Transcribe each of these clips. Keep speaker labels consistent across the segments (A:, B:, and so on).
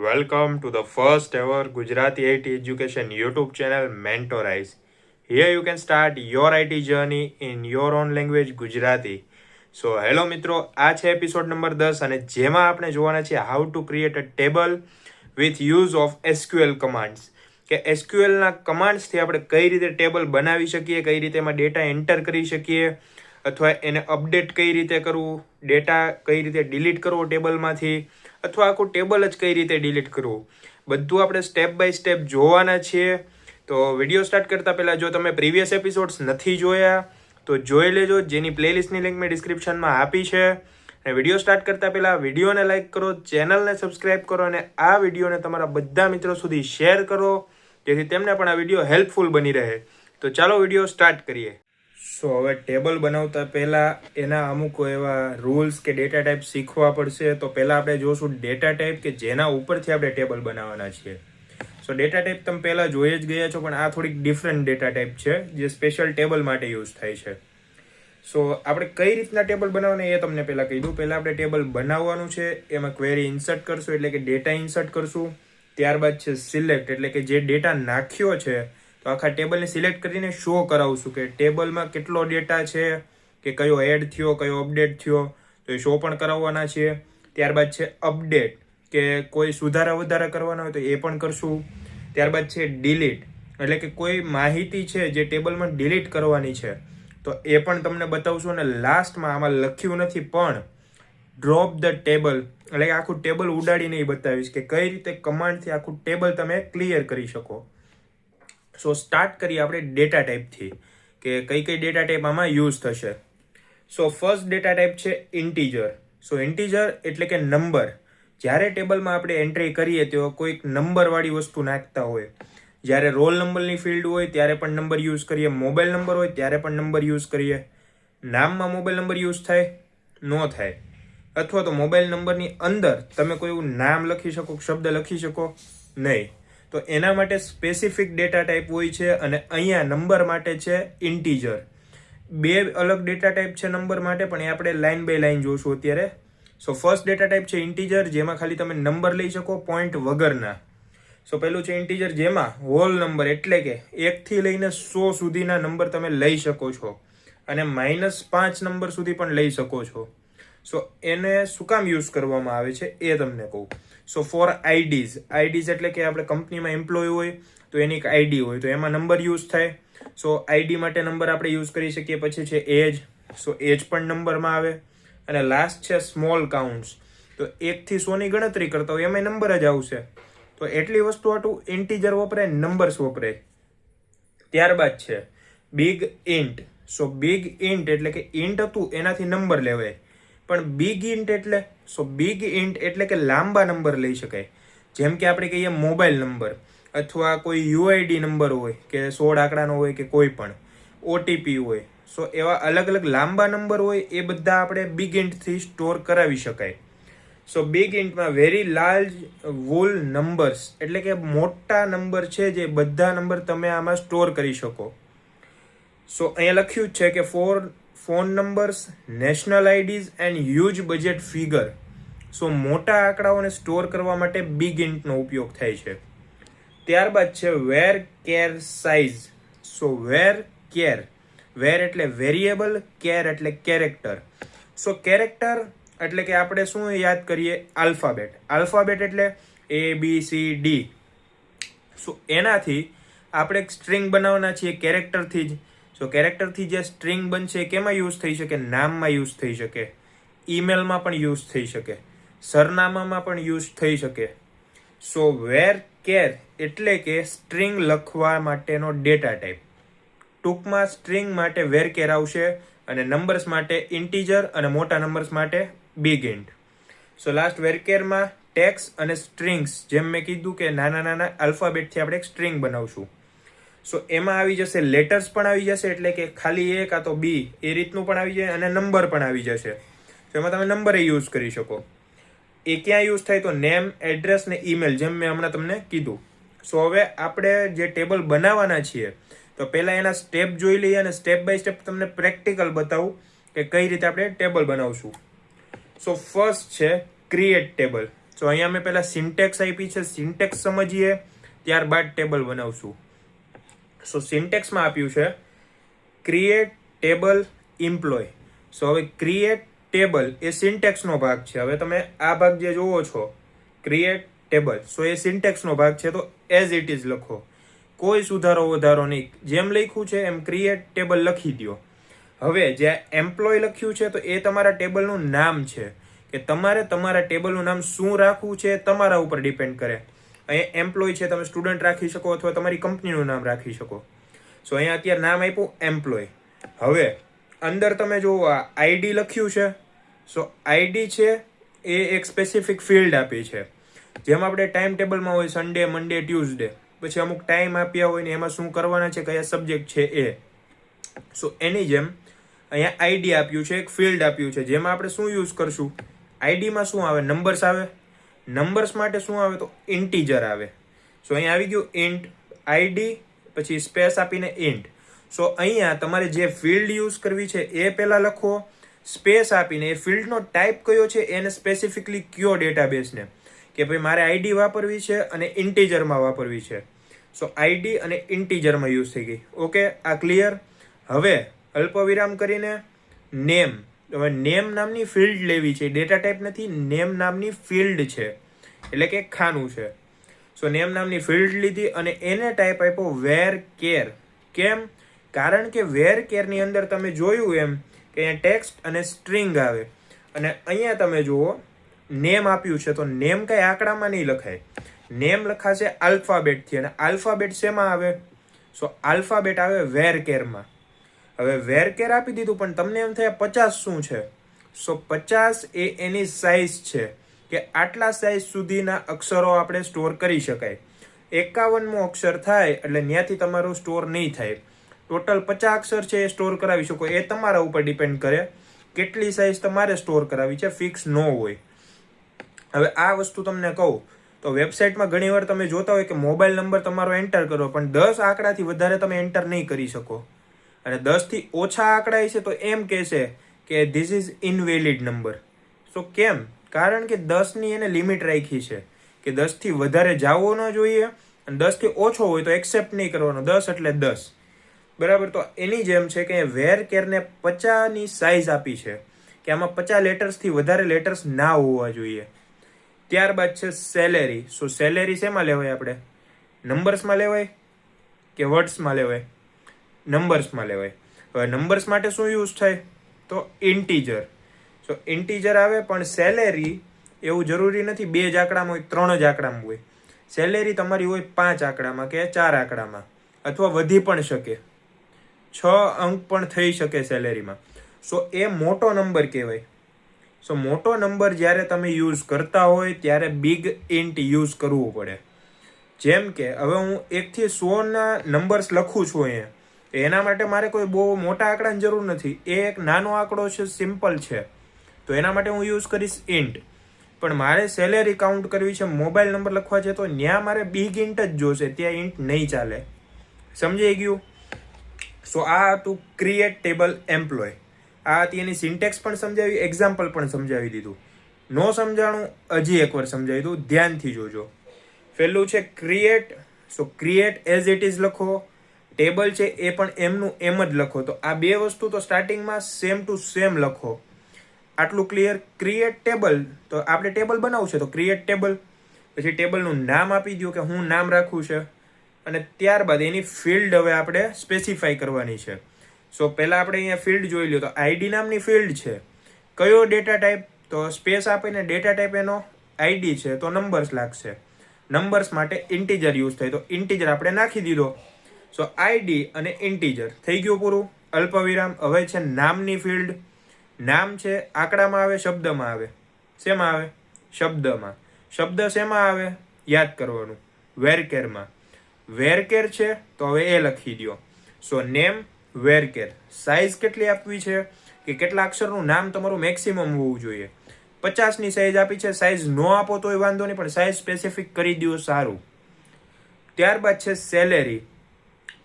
A: welcome to the first ever Gujarati IT education YouTube channel Mentorize. Here you can start your IT journey in your own language Gujarati. So hello મિત્રો, આ છે episode number 10 અને જેમાં આપણે જોવાના છે how to create a table with use of SQL commands. કે SQL ના કમાન્ડ્સ થી આપણે કઈ રીતે ટેબલ બનાવી શકીએ, કઈ રીતે એમાં ડેટા એન્ટર કરી શકીએ અથવા એને અપડેટ કઈ રીતે કરવું, ડેટા કઈ રીતે ડિલીટ કરવો ટેબલમાંથી અથવા આખું ટેબલ જ કઈ રીતે ડિલીટ કરવું, બધું આપણે સ્ટેપ બાય સ્ટેપ જોવાના છીએ. તો વિડીયો સ્ટાર્ટ કરતાં પહેલાં જો તમે પ્રીવિયસ એપિસોડ્સ નથી જોયા તો જોઈ લેજો, જેની પ્લેલિસ્ટની લિંક મેં ડિસ્ક્રિપ્શનમાં આપી છે. અને વિડીયો સ્ટાર્ટ કરતાં પહેલાં વિડીયોને લાઇક કરો, ચેનલને સબસ્ક્રાઈબ કરો અને આ વિડીયોને તમારા બધા મિત્રો સુધી શેર કરો, જેથી તેમને પણ આ વિડીયો હેલ્પફુલ બની રહે. તો ચાલો વિડીયો સ્ટાર્ટ કરીએ. સો હવે ટેબલ બનાવતા પહેલાં એના અમુક એવા રૂલ્સ કે ડેટા ટાઈપ શીખવા પડશે. તો પહેલાં આપણે જોશું ડેટા ટાઈપ કે જેના ઉપરથી આપણે ટેબલ બનાવવાના છીએ. સો ડેટા ટાઈપ તમે પહેલાં જોઈ જ ગયા છો, પણ આ થોડીક ડિફરન્ટ ડેટા ટાઈપ છે જે સ્પેશિયલ ટેબલ માટે યુઝ થાય છે. સો આપણે કઈ રીતના ટેબલ બનાવવાના એ તમને પહેલાં કહી દઉં. પહેલાં આપણે ટેબલ બનાવવાનું છે, એમાં ક્વેરી ઇન્સર્ટ કરશું એટલે કે ડેટા ઇન્સર્ટ કરશું. ત્યારબાદ છે સિલેક્ટ એટલે કે જે ડેટા નાખ્યો છે તો આખા ટેબલને સિલેક્ટ કરીને શો કરાવશું કે ટેબલમાં કેટલો ડેટા છે, કે કયો એડ થયો, કયો અપડેટ થયો, તો એ શો પણ કરાવવાના છીએ. ત્યારબાદ છે અપડેટ કે કોઈ સુધારા વધારા કરવાના હોય તો એ પણ કરશું. ત્યારબાદ છે ડિલીટ એટલે કે કોઈ માહિતી છે જે ટેબલમાં ડિલીટ કરવાની છે તો એ પણ તમને બતાવશું. અને લાસ્ટમાં આમાં લખ્યું નથી પણ ડ્રોપ ધ ટેબલ એટલે કે આખું ટેબલ ઉડાડીને એ બતાવીશ કે કઈ રીતે કમાન્ડથી આખું ટેબલ તમે ક્લિયર કરી શકો. સો સ્ટાર્ટ કરીએ આપણે ડેટા ટાઈપથી કે કઈ કઈ ડેટા ટાઈપ આમાં યુઝ થશે. સો ફર્સ્ટ ડેટા ટાઈપ છે ઇન્ટીજર. સો ઇન્ટીજર એટલે કે નંબર. જ્યારે ટેબલમાં આપણે એન્ટ્રી કરીએ તો કોઈક નંબરવાળી વસ્તુ નાખતા હોય, જ્યારે રોલ નંબરની ફિલ્ડ હોય ત્યારે પણ નંબર યુઝ કરીએ, મોબાઈલ નંબર હોય ત્યારે પણ નંબર યુઝ કરીએ. નામમાં મોબાઈલ નંબર યુઝ થાય? ન થાય. અથવા તો મોબાઈલ નંબરની અંદર તમે કોઈ એવું નામ લખી શકો, શબ્દ લખી શકો નહીં. તો એના માટે સ્પેસિફિક ડેટા ટાઈપ હોય છે અને અહીંયા નંબર માટે છે ઇન્ટીજર. બે અલગ ડેટા ટાઈપ છે નંબર માટે, પણ એ આપણે લાઇન બાય લાઇન જોશું અત્યારે. સો ફર્સ્ટ ડેટા ટાઈપ છે ઇન્ટીજર, જેમાં ખાલી તમે નંબર લઈ શકો પોઈન્ટ વગરના. સો પહેલું છે ઇન્ટીજર જેમાં હોલ નંબર એટલે કે 1 થી લઈને 100 સુધીના નંબર તમે લઈ શકો છો અને -5 નંબર સુધી પણ લઈ શકો છો. સો એને શું કામ યુઝ કરવામાં આવે છે એ તમને કહું. સો ફોર આઈડીઝ એટલે કે આપણે કંપનીમાં એમ્પ્લોય હોય તો એની એક આઈડી હોય તો એમાં નંબર યુઝ થાય. સો આઈડી માટે નંબર આપણે યુઝ કરી શકીએ. પછી છે એજ. સો એજ પણ નંબરમાં આવે. અને લાસ્ટ છે સ્મોલ કાઉન્ટ્સ. તો 1 થી 100 ની ગણતરી કરતા હોય એમાં નંબર જ આવશે. તો એટલી વસ્તુ આટલું ઇન્ટીજર વપરાય, નંબર્સ વપરાય. ત્યારબાદ છે બિગ ઇન્ટ. સો બિગ ઇન્ટ એટલે કે ઇન્ટ હતું એનાથી નંબર લેવાય. પણ બિગ ઇન્ટ એટલે બિગ ઇન્ટ એટલે કે લાંબા નંબર લઈ શકાય. જેમ કે આપણે કહીએ મોબાઈલ નંબર અથવા કોઈ યુઆઈડી નંબર હોય કે 16 આંકડાનો હોય કે કોઈ પણ ઓટીપી હોય. સો એવા અલગ અલગ લાંબા નંબર હોય એ બધા આપણે બિગ ઇન્ટથી સ્ટોર કરાવી શકાય. સો બિગ ઇન્ટમાં વેરી લાર્જ વોલ નંબર્સ એટલે કે મોટા નંબર છે જે બધા નંબર તમે આમાં સ્ટોર કરી શકો. સો અહીંયા લખ્યું જ છે કે phone numbers, national IDs and huge budget figure. So મોટા આંકડાઓને સ્ટોર કરવા માટે બિગ ઇન્ટનો ઉપયોગ થાય છે. ત્યારબાદ છે વેર કેર સાઇઝ. સો વેર એટલે વેરિયેબલ, કેર એટલે કેરેક્ટર. સો કેરેક્ટર એટલે કે આપણે શું યાદ કરીએ? આલ્ફાબેટ એટલે ABCD. સો એનાથી આપણે એક સ્ટ્રિંગ બનાવવાના છીએ કેરેક્ટરથી જ. સો કેરેક્ટરથી જે સ્ટ્રિંગ બનશે કેમાં યુઝ થઈ શકે? નામમાં યુઝ થઈ શકે, ઈમેલમાં પણ યુઝ થઈ શકે, સરનામામાં પણ યુઝ થઈ શકે. સો વેર કેર એટલે કે સ્ટ્રિંગ લખવા માટેનો ડેટા ટાઈપ. ટૂંકમાં સ્ટ્રિંગ માટે વેર કેર આવશે અને નંબર્સ માટે ઇન્ટીજર અને મોટા નંબર્સ માટે બિગ ઇન્ટ. સો લાસ્ટ વેર કેરમાં ટેક્સ અને સ્ટ્રિંગ્સ, જેમ મેં કીધું કે નાના નાના આલ્ફાબેટથી આપણે એક સ્ટ્રિંગ બનાવશું. સો એમાં આવી જશે લેટર્સ પણ આવી જશે એટલે કે ખાલી A કાં તો B એ રીતનું પણ આવી જાય અને નંબર પણ આવી જશે. તો એમાં તમે નંબર યુઝ કરી શકો. એ ક્યાં યુઝ થાય? તો નેમ, એડ્રેસ ને ઈમેલ, જેમ મેં હમણાં તમને કીધું. સો હવે આપણે જે ટેબલ બનાવવાના છીએ તો પહેલાં એના સ્ટેપ જોઈ લઈએ અને સ્ટેપ બાય સ્ટેપ તમને પ્રેક્ટિકલ બતાવું કે કઈ રીતે આપણે ટેબલ બનાવશું. સો ફર્સ્ટ છે ક્રિએટ ટેબલ. તો અહીંયા મેં પહેલા સિન્ટેક્સ આપી છે, સિન્ટેક્સ સમજીએ ત્યારબાદ ટેબલ બનાવશું. સો સિન્ટેક્સમાં આપ્યું છે ક્રિએટ ટેબલ એમ્પ્લોય. સો હવે ક્રિએટ ટેબલ એ સિન્ટેક્સનો ભાગ છે. હવે તમે આ ભાગ જે જોવો છો ક્રિએટ ટેબલ, સો એ સિન્ટેક્સનો ભાગ છે, તો એઝ ઇટ ઇઝ લખો, કોઈ સુધારો વધારો નહીં. જેમ લખ્યું છે એમ ક્રિએટ ટેબલ લખી દો. હવે જે એમ્પ્લોય લખ્યું છે તો એ તમારા ટેબલનું નામ છે, કે તમારે તમારા ટેબલનું નામ શું રાખવું છે તમારા ઉપર ડિપેન્ડ કરે. અહીંયા એમ્પ્લોય છે, તમે સ્ટુડન્ટ રાખી શકો અથવા તમારી કંપનીનું નામ રાખી શકો. સો અહીંયા અત્યારે નામ આપ્યું એમ્પ્લોય. હવે અંદર તમે જુઓ આ આઈડી લખ્યું છે. સો આઈડી છે એ એક સ્પેસિફિક ફિલ્ડ આપી છે. જેમ આપણે ટાઈમ ટેબલમાં હોય સન્ડે, મંડે, ટ્યુઝડે, પછી અમુક ટાઈમ આપ્યા હોય ને એમાં શું કરવાના છે, કયા સબ્જેક્ટ છે એ. સો એની જેમ અહીંયા આઈડી આપ્યું છે, એક ફિલ્ડ આપ્યું છે, જેમાં આપણે શું યુઝ કરશું. આઈડીમાં શું આવે, નંબર્સ આવે. નંબર્સ માટે શું આવે તો ઇન્ટીજર આવે. સો અહીંયા આવી ગયું ઇન્ટ આઈડી, પછી સ્પેસ આપીને ઇન્ટ. સો અહીંયા તમારે જે ફિલ્ડ યુઝ કરવી છે એ પહેલા લખો, સ્પેસ આપીને એ ફિલ્ડનો ટાઈપ કયો છે એને સ્પેસિફિકલી કયો ડેટાબેઝને, કે ભાઈ મારે આઈડી વાપરવી છે અને ઇન્ટીજરમાં વાપરવી છે. સો આઈડી અને ઇન્ટીજરમાં યુઝ થઈ ગઈ. ઓકે, આ ક્લિયર. હવે અલ્પવિરામ કરીને નેમ. હવે નેમ નામની ફિલ્ડ લેવી છે, ડેટા ટાઈપ નથી, નેમ નામની ફિલ્ડ છે, એટલે કે ખાનું છે. સો નેમ નામની ફિલ્ડ લીધી અને એને ટાઈપ આપ્યો વેર કેર. કેમ? કારણ કે વેર કેરની અંદર તમે જોયું એમ કે અહીંયા ટેક્સ્ટ અને સ્ટ્રિંગ આવે, અને અહીંયા તમે જુઓ નેમ આપ્યું છે, તો નેમ કઈ આંકડામાં નહીં લખાય, નેમ લખાશે આલ્ફાબેટથી. અને આલ્ફાબેટ શેમાં આવે? સો આલ્ફાબેટ આવે વેર કેરમાં. હવે વેર કેર આપી દીધું, પણ તમને એમ થાય 50 શું છે? સો 50 એ એની સાઇઝ છે, કે આટલા સાઇઝ સુધીના અક્ષરો આપણે સ્ટોર કરી શકાય. 51મો અક્ષર થાય એટલે ત્યાંથી તમારું સ્ટોર નહીં થાય. ટોટલ 50 અક્ષર છે એ સ્ટોર કરાવી શકો. એ તમારા ઉપર ડિપેન્ડ કરે કેટલી સાઇઝ તમારે સ્ટોર કરાવી છે, ફિક્સ ન હોય. હવે આ વસ્તુ તમને કહું તો વેબસાઇટમાં ઘણીવાર તમે જોતા હોય કે મોબાઈલ નંબર તમારો એન્ટર કરો, પણ 10 આંકડાથી વધારે તમે એન્ટર નહીં કરી શકો. અને 10 થી ઓછા આંકડા છે તો એમ કહેશે કે ધીસ ઇઝ ઇનવેલિડ નંબર. સો કેમ? કારણ કે 10ની એને લિમિટ રાખી છે કે 10 થી વધારે જવો ન જોઈએ, અને 10 થી ઓછો હોય તો એક્સેપ્ટ નહીં કરવાનો. 10 એટલે 10, બરાબર. તો એની જેમ છે કે વેર કેરને 50ની સાઇઝ આપી છે, કે આમાં 50 લેટર્સથી વધારે લેટર્સ ના હોવા જોઈએ. ત્યારબાદ છે સેલેરી. સો સેલેરી શેમાં લેવાય? આપણે નંબર્સમાં લેવાય કે વર્ડ્સમાં લેવાય? નંબર્સમાં લેવાય. હવે નંબર્સ માટે શું યુઝ થાય તો ઇન્ટીજર. સો ઇન્ટીજર આવે, પણ સેલેરી એવું જરૂરી નથી 2 જ આંકડામાં હોય, 3 જ આંકડામાં હોય. સેલેરી તમારી હોય 5 આંકડામાં કે 4 આંકડામાં, અથવા વધી પણ શકે, 6 અંક પણ થઈ શકે સેલેરીમાં. સો એ મોટો નંબર કહેવાય. સો મોટો નંબર જ્યારે તમે યુઝ કરતા હોય ત્યારે બિગ ઇન્ટ યુઝ કરવું પડે. જેમ કે હવે હું 1 થી 100ના નંબર્સ લખું છું અહીંયા, એના માટે મારે કોઈ બહુ મોટા આંકડાની જરૂર નથી. એ એક નાનો આંકડો છે, સિમ્પલ છે, તો એના માટે હું યુઝ કરીશ ઇન્ટ. પણ મારે સેલેરી કાઉન્ટ કરવી છે, મોબાઈલ નંબર લખવા છે, તો ત્યાં મારે બિગ ઇન્ટ જ જોશે, ત્યાં ઇન્ટ નહીં ચાલે. સમજાઈ ગયું? સો આ હતું ક્રિએટ ટેબલ એમ્પ્લોય. આ હતી એની સિન્ટેક્સ પણ સમજાવી, એક્ઝામ્પલ પણ સમજાવી દીધું. નો સમજાણું હજી એકવાર સમજાવી દઉં, ધ્યાનથી જોજો. પહેલું છે create. So create as it is લખો. ટેબલ છે એ પણ એમનું એમ જ લખો. તો આ બે વસ્તુ તો સ્ટાર્ટિંગમાં સેમ ટુ સેમ લખો. આટલું ક્લિયર. ક્રિએટ ટેબલ, તો આપણે ટેબલ બનાવવું છે તો ક્રિએટ ટેબલ, પછી ટેબલનું નામ આપી દો કે હું નામ રાખવું છે, અને ત્યારબાદ એની ફિલ્ડ હવે આપણે સ્પેસિફાઈ કરવાની છે. સો પહેલાં આપણે અહીંયા ફિલ્ડ જોઈ લો, તો આઈડી નામની ફિલ્ડ છે. કયો ડેટા ટાઈપ? તો સ્પેસ આપીને ડેટા ટાઈપ એનો આઈડી છે તો નંબર્સ લાગશે. નંબર્સ માટે ઇન્ટીજર યુઝ થાય, તો ઇન્ટીજર આપણે નાખી દીધો. સો આઈડી અને ઇન્ટીજર થઈ ગયું પૂરું. અલ્પવિરામ. હવે છે નામની ફિલ્ડ. નામ છે આંકડામાં આવે, શબ્દમાં આવે? શેમાં આવે? શબ્દમાં. શબ્દ શેમાં આવે? યાદ કરવાનું, વેરકેરમાં. વેરકેર છે તો હવે એ લખી દો. સો નેમ વેરકેર. સાઇઝ કેટલી આપવી છે કે કેટલા અક્ષરનું નામ તમારું મેક્સિમમ હોવું જોઈએ? 50ની સાઇઝ આપી છે. સાઇઝ નો આપો તોય વાંધો નહીં, પણ સાઇઝ સ્પેસિફિક કરી દો, સારું. ત્યારબાદ છે સેલેરી.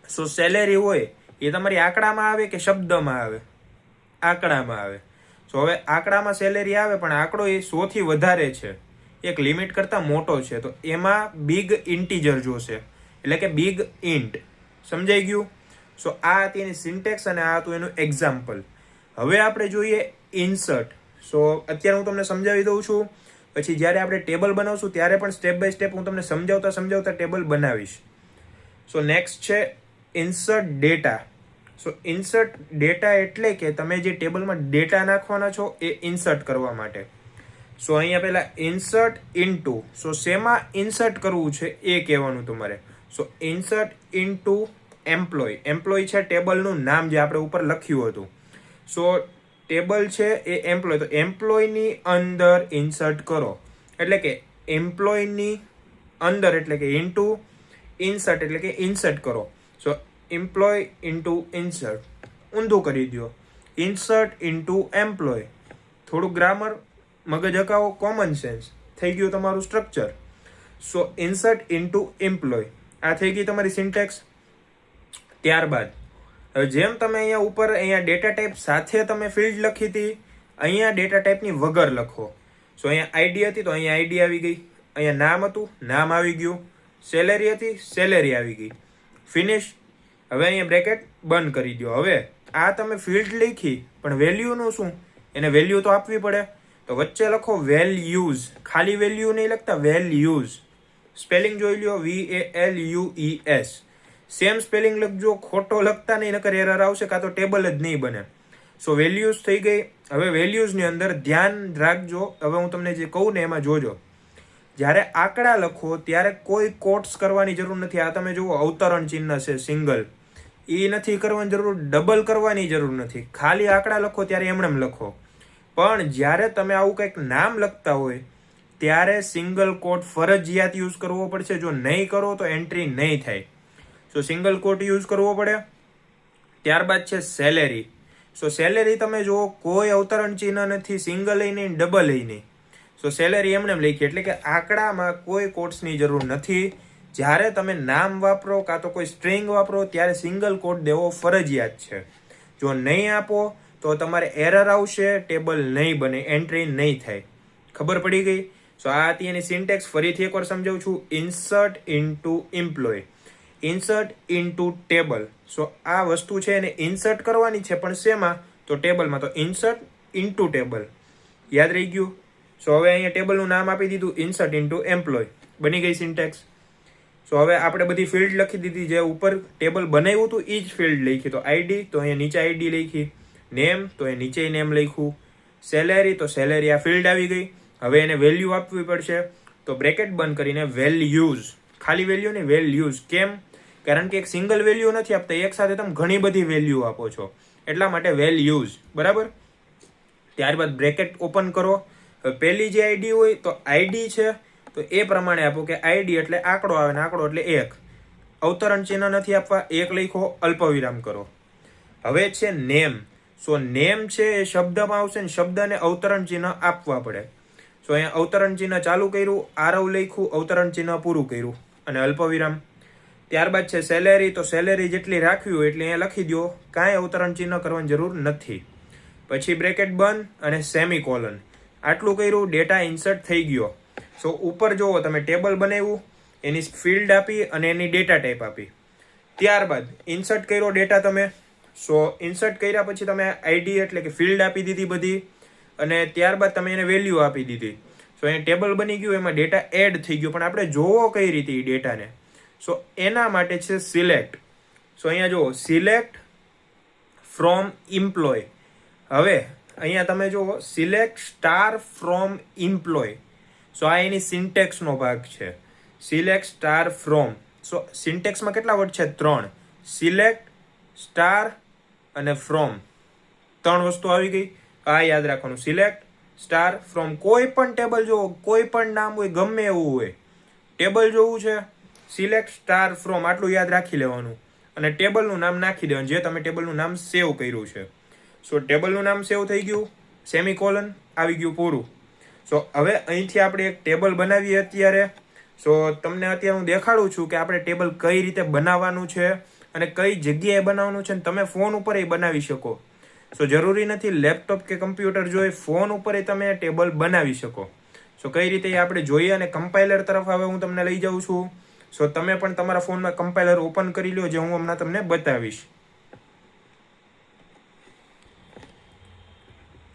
A: સો સેલેરી હોય એ તમારી આંકડામાં આવે કે શબ્દમાં આવે? આંકડામાં આવે. સો હવે આંકડામાં સેલેરી આવે, પણ આંકડો એ 100થી વધારે છે, એક લિમિટ કરતાં મોટો છે, તો એમાં બિગ ઇન્ટીજર જોશે, એટલે કે બિગ ઇન્ટ. સમજાઈ ગયું? સો આ હતી એની સિન્ટેક્સ અને આ હતું એનું એક્ઝામ્પલ. હવે આપણે જોઈએ ઇન્સર્ટ. સો અત્યારે હું તમને સમજાવી દઉં છું, પછી જ્યારે આપણે ટેબલ બનાવશું ત્યારે પણ સ્ટેપ બાય સ્ટેપ હું તમને સમજાવતા ટેબલ બનાવીશ. સો નેક્સ્ટ છે ઇન્સર્ટ ડેટા. સો ઇન્સર્ટ ડેટા એટલે કે તમે જે ટેબલમાં ડેટા નાખવાના છો એ ઇન્સર્ટ કરવા માટે. સો અહીંયા પહેલા ઇન્સર્ટ ઇનટુ. સો શેમાં ઇન્સર્ટ કરવું છે એ કહેવાનું તમારે. સો ઇન્સર્ટ ઇનટુ એમ્પ્લોય. એમ્પ્લોય છે ટેબલનું નામ જે આપણે ઉપર લખ્યું હતું. સો ટેબલ છે એ એમ્પ્લોય, તો એમ્પ્લોયની અંદર ઇન્સર્ટ કરો, એટલે કે એમ્પ્લોયની અંદર એટલે કે ઇનટુ ઇન્સર્ટ એટલે કે ઇન્સર્ટ કરો. સો એમ્પ્લોય ઇનટુ ઇન્સર્ટ. ઊંધું કરી દો, ઇન્સર્ટ ઇનટુ એમ્પ્લોય. થોડું ગ્રામર મગજ હકાવો, કોમન સેન્સ. થઈ ગયું તમારું સ્ટ્રક્ચર. સો ઇન્સર્ટ ઇનટુ એમ્પ્લોય, આ થઈ ગઈ તમારી સિન્ટેક્સ. ત્યારબાદ જેમ તમે અહીંયા ઉપર અહીંયા ડેટા ટાઈપ સાથે તમે ફિલ્ડ લખી હતી, અહીંયા ડેટા ટાઈપની વગર લખો. સો અહીંયા આઈડી હતી તો અહીંયા આઈડી આવી ગઈ, અહીંયા નામ હતું નામ આવી ગયું, સેલેરી હતી સેલેરી આવી ગઈ. ફિનિશ. હવે અહીંયા બ્રેકેટ બંધ કરી દો. હવે આ તમે ફિલ્ડ લખી પણ વેલ્યુનું શું? એને વેલ્યુ તો આપવી પડે, તો વચ્ચે લખો વેલ્યુઝ. ખાલી વેલ્યુ નહીં લખતા, વેલ્યુઝ. સ્પેલિંગ જોઈ લ્યો, VALUES. સેમ સ્પેલિંગ લખજો, ખોટો લખતા નહીં, નકર એરર આવશે, કાં તો ટેબલ જ નહીં બને. સો વેલ્યુઝ થઈ ગઈ. હવે વેલ્યુઝની અંદર ધ્યાન રાખજો, હવે હું તમને જે કહું ને એમાં જોજો. જ્યારે આંકડા લખો ત્યારે કોઈ કોટ્સ કરવાની જરૂર નથી. આ તમે જુઓ અવતરણ ચિહ્ન છે સિંગલ, એ નથી કરવાની જરૂર, ડબલ કરવાની જરૂર નથી. ખાલી આંકડા લખો ત્યારે એમનેમ લખો. પણ જ્યારે તમે આવું કંઈક નામ લખતા હોય ત્યારે સિંગલ કોટ ફરજિયાત યુઝ કરવો પડશે. જો નહીં કરો તો એન્ટ્રી નહીં થાય. સો સિંગલ કોટ યુઝ કરવો પડે. ત્યારબાદ છે સેલેરી. સો સેલેરી તમે જુઓ કોઈ અવતરણ ચિહ્ન નથી, સિંગલ એ નહીં ડબલ એ નહીં. સો સેલેરી એમને લખી, એટલે કે આંકડામાં કોઈ કોટ્સની જરૂર નથી. જ્યારે તમે નામ વાપરો કાં તો કોઈ સ્ટ્રિંગ વાપરો ત્યારે સિંગલ કોટ દેવો ફરજિયાત છે. જો નહીં આપો તો તમારે એરર આવશે, ટેબલ નહીં બને, એન્ટ્રી નહીં થાય. ખબર પડી ગઈ? સો આ હતી એની સિન્ટેક્સ. ફરીથી એકવાર સમજાવું છું. Insert into employ, insert into table. So આ વસ્તુ છે એને ઇન્સર્ટ કરવાની છે, પણ શેમાં? તો ટેબલમાં. તો ઇન્સર્ટ ઇનટુ ટેબલ. યાદ રહી ગયું? સો હવે અહીંયા ટેબલનું નામ આપી દીધું ઇન્સર્ટ ઇનટુ એમ્પ્લોય. બની ગઈ સિન્ટેક્સ. સો હવે આપણે બધી ફિલ્ડ લખી દીધી, જે ઉપર ટેબલ બનાવ્યું હતું એ જ ફિલ્ડ લખી. તો આઈડી, તો અહીંયા નીચે આઈડી લખી. નેમ, તો એ નીચે નેમ લખ્યું. સેલેરી, તો સેલેરી આ ફિલ્ડ આવી ગઈ. હવે એને વેલ્યુ આપવી પડશે, તો બ્રેકેટ બંધ કરીને વેલ્યુઝ. ખાલી વેલ્યુ નહીં, વેલ્યુઝ. કેમ? કારણ કે એક સિંગલ વેલ્યુ નથી આપતા, એક સાથે તમે ઘણી બધી વેલ્યુ આપો છો, એટલા માટે વેલ્યુઝ. બરાબર? ત્યારબાદ બ્રેકેટ ઓપન કરો. પહેલી જે આઈડી હોય તો આઈડી છે તો એ પ્રમાણે આપો કે આઈડી એટલે આંકડો આવે ને આંકડો એટલે 1. અવતરણ ચિહ્ન નથી આપવા, 1 લખો, અલ્પવિરામ કરો. હવે છે નેમ. સો નેમ છે એ શબ્દમાં આવશે ને શબ્દને અવતરણ ચિહ્ન આપવા પડે. સો અહીંયા અવતરણ ચિહ્ન ચાલુ કર્યું, આરવ લખ્યું, અવતરણ ચિહ્ન પૂરું કર્યું અને અલ્પવિરામ. ત્યારબાદ છે સેલેરી. તો સેલેરી જેટલી રાખવી હોય એટલે અહીંયા લખી દો, કાંઈ અવતરણ ચિહ્ન કરવાની જરૂર નથી. પછી બ્રેકેટ બંધ અને સેમિકોલન. આટલું કર્યું, ડેટા ઇન્સર્ટ થઈ ગયો. સો ઉપર જુઓ તમે ટેબલ બનાવ્યું, એની ફિલ્ડ આપી અને એની ડેટા ટાઈપ આપી. ત્યારબાદ ઇન્સર્ટ કર્યો ડેટા તમે. સો ઇન્સર્ટ કર્યા પછી તમે આઈડી એટલે કે ફિલ્ડ આપી દીધી બધી, અને ત્યારબાદ તમે એને વેલ્યુ આપી દીધી. સો અહીંયા ટેબલ બની ગયું, એમાં ડેટા એડ થઈ ગયો. પણ આપણે જોવો કઈ રીતે એ ડેટાને? સો એના માટે છે સિલેક્ટ. સો અહીંયા જુઓ સિલેક્ટ ફ્રોમ એમ્પ્લોય. હવે અહીંયા તમે જુઓ select star from employ. So આ એની સિન્ટેક્સનો ભાગ છે. Select star from. સો સિન્ટેક્સમાં કેટલા વર્ડ છે? 3. સિલેક્ટ, સ્ટાર અને ફ્રોમ. 3 વસ્તુ આવી ગઈ. આ યાદ રાખવાનું. Select, star, from. કોઈ પણ ટેબલ જોવો, કોઈ પણ નામ હોય, ગમે એવું હોય, ટેબલ જોવું છે, સિલેક્ટ, સ્ટાર, ફ્રોમ, આટલું યાદ રાખી લેવાનું અને ટેબલનું નામ નાખી દેવાનું, જે તમે ટેબલનું નામ સેવ કર્યું છે. સો ટેબલનું નામ સેવ થઈ ગયું, સેમિકોલન આવી ગયું, પૂરું. સો હવે અહીંથી આપણે એક ટેબલ બનાવીએ અત્યારે. સો તમને અત્યારે હું દેખાડું છું કે આપણે ટેબલ કઈ રીતે બનાવવાનું છે અને કઈ જગ્યાએ બનાવવાનું છે. તમે ફોન ઉપર એ બનાવી શકો. સો જરૂરી નથી લેપટોપ કે કમ્પ્યુટર જોઈ, ફોન ઉપર તમે ટેબલ બનાવી શકો. સો કઈ રીતે એ આપણે જોઈએ અને કમ્પાઇલર તરફ હવે હું તમને લઈ જાઉં છું. સો તમે પણ તમારા ફોનમાં કમ્પાઇલર ઓપન કરી લો, જે હું હમણાં તમને બતાવીશ.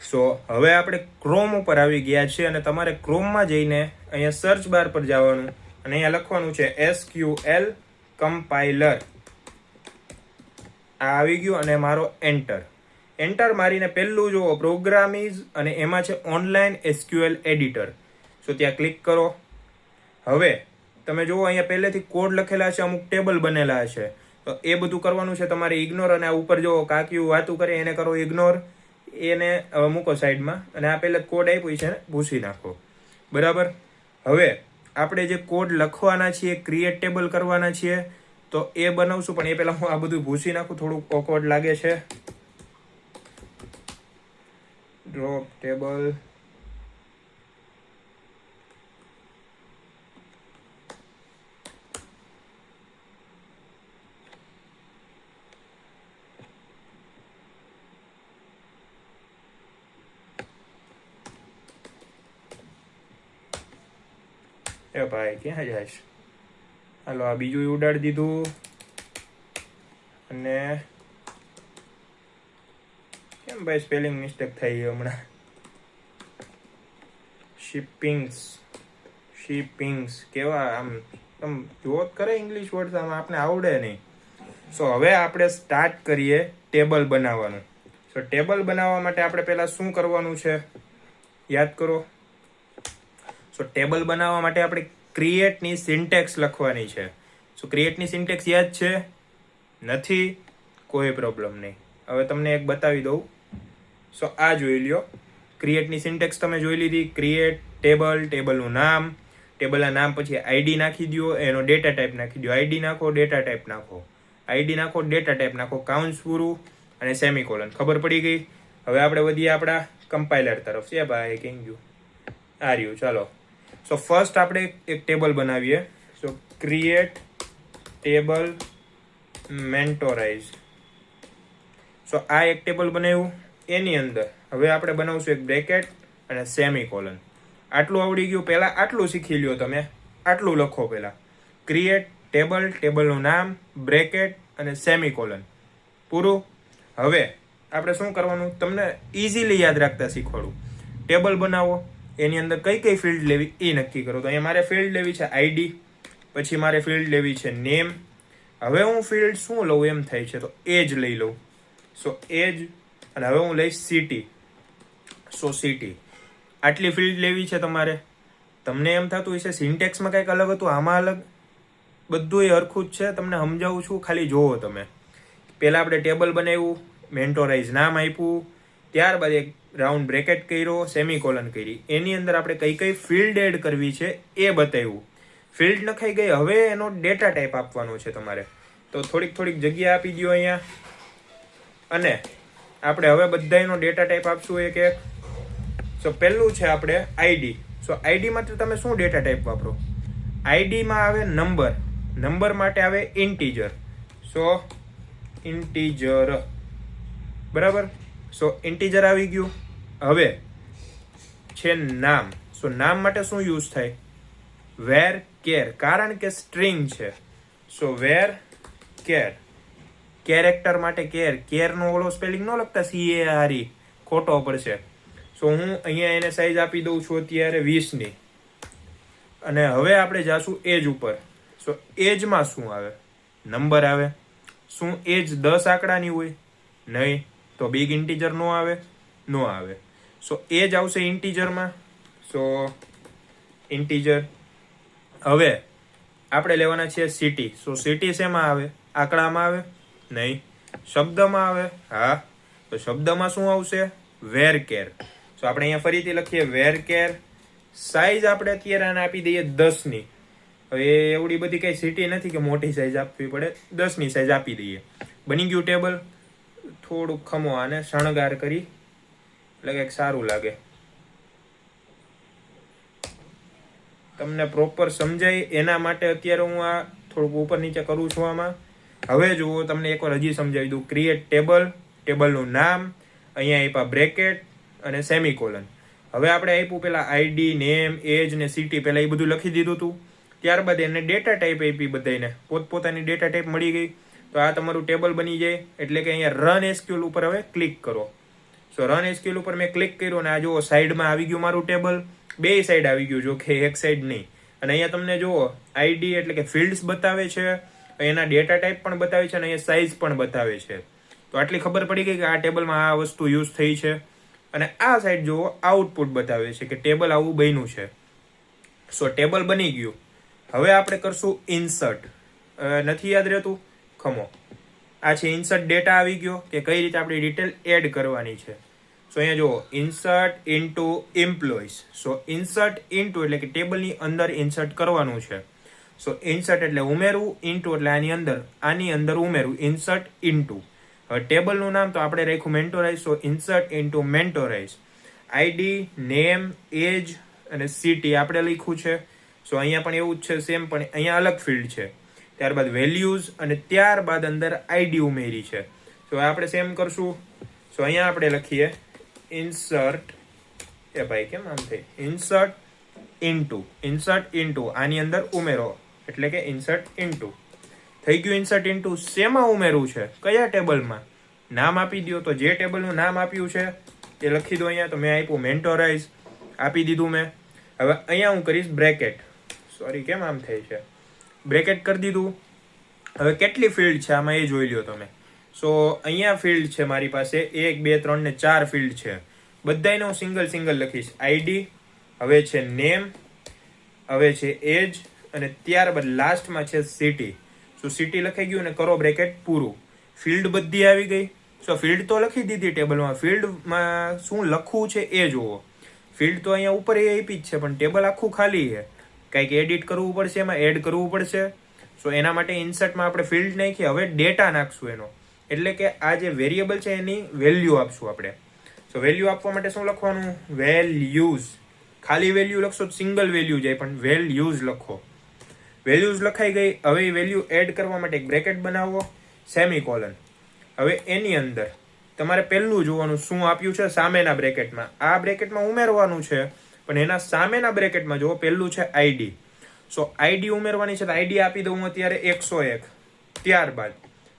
A: સો હવે આપણે ક્રોમ ઉપર આવી ગયા છે અને તમારે ક્રોમમાં જઈને અહીંયા સર્ચ બાર પર જવાનું અને અહીંયા લખવાનું છે SQL કમ્પાઇલર. આ આવી ગયું અને મારો એન્ટર મારીને પહેલું જુઓ પ્રોગ્રામિઝ અને એમાં છે ઓનલાઈન SQL એડિટર. સો ત્યાં ક્લિક કરો. હવે તમે જુઓ અહીંયા પહેલેથી કોડ લખેલા છે, અમુક ટેબલ બનેલા છે, તો એ બધું કરવાનું છે તમારે ઇગ્નોર. અને આ ઉપર જુઓ કાક્યું વાતું કરે એને કરો ઇગ્નોર, એને મૂકો સાઈડમાં. અને આ પહેલે કોડ આપ્યું છે ને ભૂસી નાખો. બરાબર. હવે આપણે જે કોડ લખવાના છીએ, ક્રિએટ ટેબલ કરવાના છીએ, તો એ બનાવશું. પણ એ પહેલાં હું આ બધું ભૂસી નાખું, થોડુંક ઓકવર્ડ લાગે છે. ડ્રોપ ટેબલ, એ ભાઈ ક્યાં જાય છે? હાલો આ બીજું ઉડાડી દીધું. અને કેમ ભાઈ સ્પેલિંગ મિસ્ટેક થઈ હમણાં? શિપિંગ્સ કેવા આમ તમ જોત કરે ઇંગ્લિશ વર્ડ, આમ આપણે આવડે નહીં. સો હવે આપણે સ્ટાર્ટ કરીએ ટેબલ બનાવવાનું. સો ટેબલ બનાવવા માટે આપણે પહેલાં શું કરવાનું છે યાદ કરો. સો ટેબલ બનાવવા માટે આપણે ક્રિએટની સિન્ટેક્સ લખવાની છે. સો ક્રિએટની સિન્ટેક્સ યાદ છે? નથી? કોઈ પ્રોબ્લેમ નહીં, હવે તમને એક બતાવી દઉં. સો આ જોઈ લ્યો, ક્રિએટની સિન્ટેક્સ તમે જોઈ લીધી. ક્રિએટ ટેબલ, ટેબલનું નામ, ટેબલના નામ પછી આઈડી નાખી દો, એનો ડેટા ટાઈપ નાખી દો. આઈડી નાખો, ડેટા ટાઈપ નાખો, આઈડી નાખો, ડેટા ટાઈપ નાખો, કાઉન્ટ્સ પૂરું અને સેમિકોલન. ખબર પડી ગઈ. હવે આપણે વધીએ આપણા કમ્પાઇલર તરફ. છે ભાઈ કેમ ગયું? આ રહ્યું. ચાલો. સો ફર્સ્ટ આપણે એક ટેબલ બનાવીએ. સો ક્રિએટ ટેબલ મેન્ટોરાઇઝ. સો આ એક ટેબલ બનાવ્યું. એની અંદર હવે આપણે બનાવશું એક બ્રેકેટ અને સેમિકોલન. આટલું આવડી ગયું. પહેલાં આટલું શીખી લ્યો તમે. આટલું લખો પહેલાં. ક્રિએટ ટેબલ, ટેબલનું નામ, બ્રેકેટ અને સેમિકોલન. પૂરું. હવે આપણે શું કરવાનું તમને ઇઝીલી યાદ રાખતા શીખવાડું. ટેબલ બનાવો, એની અંદર કઈ કઈ ફિલ્ડ લેવી એ નક્કી કરો. તો અહીંયા મારે ફિલ્ડ લેવી છે આઈડી, પછી મારે ફિલ્ડ લેવી છે નેમ. હવે હું ફિલ્ડ શું લઉં એમ થાય છે, તો એજ લઈ લઉં. સો એજ. અને હવે હું લઈશ સિટી. સો સિટી. આટલી ફિલ્ડ લેવી છે તમારે. તમને એમ થતું હશે સિન્ટેક્સમાં કંઈક અલગ હતું, આમાં અલગ. બધું એ હરખું જ છે. તમને સમજાવું છું, ખાલી જોવો તમે. પહેલાં આપણે ટેબલ બનાવ્યું, મેન્ટોરાઇઝ નામ આપ્યું, ત્યારબાદ એક રાઉન્ડ બ્રેકેટ કર્યો, સેમિકોલન કરી. એની અંદર આપણે કઈ કઈ ફિલ્ડ એડ કરવી છે એ બતાવ્યું. ફિલ્ડ લખાઈ ગઈ. હવે એનો ડેટા ટાઈપ આપવાનો છે તમારે. તો થોડીક જગ્યા આપી દો અહીંયા. અને આપણે હવે બધાનો ડેટા ટાઈપ આપશું એક એક. સો પહેલું છે આપણે આઈડી. સો આઈડી માટે તમે શું ડેટા ટાઈપ વાપરો? આઈડીમાં આવે નંબર, નંબર માટે આવે ઇન્ટીજર. સો ઇન્ટીજર. બરાબર. સો ઇન્ટીજર આવી ગયું. હવે છે નામ. સો નામ માટે શું યુઝ થાય? વેર કેર, કારણ કે સ્ટ્રિંગ છે. સો વેર કેર. કેરેક્ટર માટે કેરનો ઓલો સ્પેલિંગ ન લખતા CARE, ખોટો પડશે. સો હું અહીંયા એને સાઈઝ આપી દઉં છું અત્યારે 20ની. અને હવે આપણે જાશું એજ ઉપર. સો એજમાં શું આવે? નંબર આવે. શું એજ 10 આંકડાની હોય? નહીં. તો બિગ ઇન્ટીજર નો આવે? નો આવે. સો એજ આવશે ઇન્ટીજરમાં. સો ઇન્ટીજર. હવે આપણે લેવાના છે સિટી. સો સિટી શેમાં આવે? આંકડામાં આવે? નહીં. શબ્દમાં આવે? હા. તો શબ્દમાં શું આવશે? વેર કેર. સો આપણે અહીંયા ફરીથી લખીએ વેર કેર. સાઈઝ આપણે અત્યારે આને આપી દઈએ 10ની. હવે એવડી બધી કઈ સિટી નથી કે મોટી સાઈઝ આપવી પડે. 10ની સાઈઝ આપી દઈએ. બની ગયું ટેબલ. થોડુંક ખમો આને શણગાર કરી એટલે કંઈક સારું લાગે. તમને પ્રોપર સમજાય એના માટે અત્યારે હું આ થોડુંક ઉપર નીચે કરું છું આમાં. હવે જુઓ તમને એકવાર હજી સમજાવી દઉં. ક્રિએટ ટેબલ, ટેબલનું નામ, અહીંયા આપ્યા બ્રેકેટ અને સેમિકોલન. હવે આપણે આપ્યું પેલા આઈડી, નેમ, એજ ને સિટી, પેલા એ બધું લખી દીધું હતું. ત્યારબાદ એને ડેટા ટાઈપ આપી, બધાને પોતપોતાની ડેટા ટાઈપ મળી ગઈ. તો આ તમારું ટેબલ બની જાય. એટલે કે અહીંયા રન એસક્યુએલ ઉપર હવે ક્લિક કરો. સો રન એસક્યુએલ ઉપર મેં ક્લિક કર્યું અને આ જુઓ સાઈડમાં આવી ગયું મારું ટેબલ. બે સાઈડ આવી ગયું, જો કે એક સાઈડ નહીં. અને અહીંયા તમને જુઓ આઈડી એટલે કે ફિલ્ડ્સ બતાવે છે, એના ડેટા ટાઈપ પણ બતાવે છે અને અહીંયા સાઇઝ પણ બતાવે છે. તો આટલી ખબર પડી ગઈ કે આ ટેબલમાં આ વસ્તુ યુઝ થઈ છે. અને આ સાઈડ જુઓ આઉટપુટ બતાવે છે કે ટેબલ આવું બન્યું છે. સો ટેબલ બની ગયું. હવે આપણે કરશું ઇન્સર્ટ. નથી યાદ રહેતું? ખમો, આ છે ઇન્સર્ટ. ડેટા આવી ગયો કે કઈ રીતે આપણી ડિટેલ એડ કરવાની છે. સો અહીંયા જુઓ ઇન્સર્ટ ઇન્ટુ એમ્પ્લોઈઝ. સો ઇન્સર્ટ ઇન્ટુ એટલે કે ટેબલની અંદર ઇન્સર્ટ કરવાનું છે. સો ઇન્સર્ટ એટલે ઉમેરવું, ઇન્ટુ એટલે આની અંદર ઉમેરવું, ઇન્સર્ટ ઇન્ટુ. હવે ટેબલનું નામ તો આપણે રાખ્યું મેન્ટોરાઇઝ. સો ઇન્સર્ટ ઇન્ટુ મેન્ટોરાઇઝ. આઈડી, નેમ, એજ અને સિટી આપણે લખ્યું છે. સો અહીંયા પણ એવું જ છે સેમ, પણ અહીંયા અલગ ફિલ્ડ છે. ત્યારબાદ વેલ્યુઝ અને ત્યારબાદ અંદર આઈડી ઉમેરી છે. તો આપણે સેમ કરશું. સો અહીંયા આપણે લખીએ ઇન્સર્ટ, એ ભાઈ કેમ આમ થઈ, ઇન્સર્ટ ઇન્ટુ આની અંદર ઉમેરો એટલે કે ઇન્સર્ટ ઇન્ટુ થઈ ગયું. ઇન્સર્ટ ઇન્ટુ શેમાં ઉમેરવું છે, કયા ટેબલમાં, નામ આપી દો. તો જે ટેબલનું નામ આપ્યું છે એ લખી દો અહીંયા. તો મેં આપ્યું મેન્ટોરાઇઝ, આપી દીધું મેં. હવે અહીંયા હું કરીશ બ્રેકેટ. સોરી કેમ આમ થાય છે, બ્રેકેટ કરી દીધું. હવે કેટલી ફિલ્ડ છે આમાં એ જોઈ લો તમે. સો અહીંયા ફિલ્ડ છે મારી પાસે 1, 2, 3 ને 4 ફિલ્ડ છે. બધાને હું સિંગલ લખીશ. આઈડી, હવે છે નેમ, હવે છે એજ અને ત્યારબાદ લાસ્ટમાં છે સિટી. સો સિટી લખાઈ ગયું ને કરો બ્રેકેટ પૂરું. ફિલ્ડ બધી આવી ગઈ. સો ફિલ્ડ તો લખી દીધી ટેબલમાં. ફિલ્ડમાં શું લખવું છે એ જુઓ. ફિલ્ડ તો અહીંયા ઉપર એ આપી જ છે, પણ ટેબલ આખું ખાલી છે. કંઈક એડિટ કરવું પડશે, એમાં એડ કરવું પડશે. સો એના માટે ઇન્સર્ટમાં આપણે ફિલ્ડ નાખી. હવે ડેટા નાખશું એનો, એટલે કે આ જે વેરિયેબલ છે એની વેલ્યુ આપશું આપણે. સો વેલ્યુ આપવા માટે શું લખવાનું? વેલ્યુઝ. ખાલી વેલ્યુ લખશો તો સિંગલ વેલ્યુ જાય, પણ વેલ્યુઝ લખો. વેલ્યુઝ લખાઈ ગઈ. હવે એ વેલ્યુ એડ કરવા માટે એક બ્રેકેટ બનાવો, સેમીકોલન. હવે એની અંદર તમારે પહેલું જોવાનું શું આપ્યું છે સામેના બ્રેકેટમાં. આ બ્રેકેટમાં ઉમેરવાનું છે, પણ એના સામેના બ્રેકેટમાં જુઓ પહેલું છે આઈડી. સો આઈડી ઉમેરવાની છે, તો આઈડી આપી દઉં અત્યારે 101. ત્યારબાદ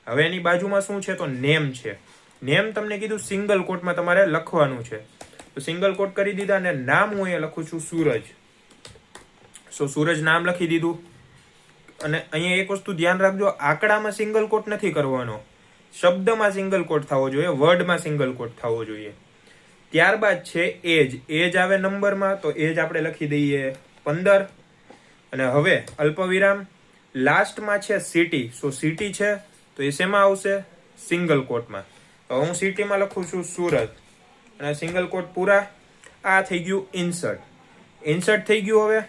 A: હવે એની બાજુમાં શું છે તો નેમ છે. નેમ તમને કીધું સિંગલ કોટમાં તમારે લખવાનું છે. તો સિંગલ કોટ કરી દીધા અને નામ હું અહીંયા લખું છું સૂરજ. સો સૂરજ નામ લખી દીધું. અને અહીંયા એક વસ્તુ ધ્યાન રાખજો, આંકડામાં સિંગલ કોટ નથી કરવાનો, શબ્દમાં સિંગલ કોટ થવો જોઈએ, વર્ડમાં સિંગલ કોટ થવો જોઈએ. ત્યારબાદ છે એજ. એજ આવે નંબરમાં, તો એજ આપણે લખી દઈએ 15. અને હવે અલ્પવિરામ. લાસ્ટમાં છે સિટી. સો સિટી છે તો એ શેમાં આવશે? સિંગલ કોટમાં. તો હું સિટીમાં લખું છું સુરત અને સિંગલ કોટ પૂરા. આ થઈ ગયું ઇન્સર્ટ. ઇન્સર્ટ થઈ ગયું હવે.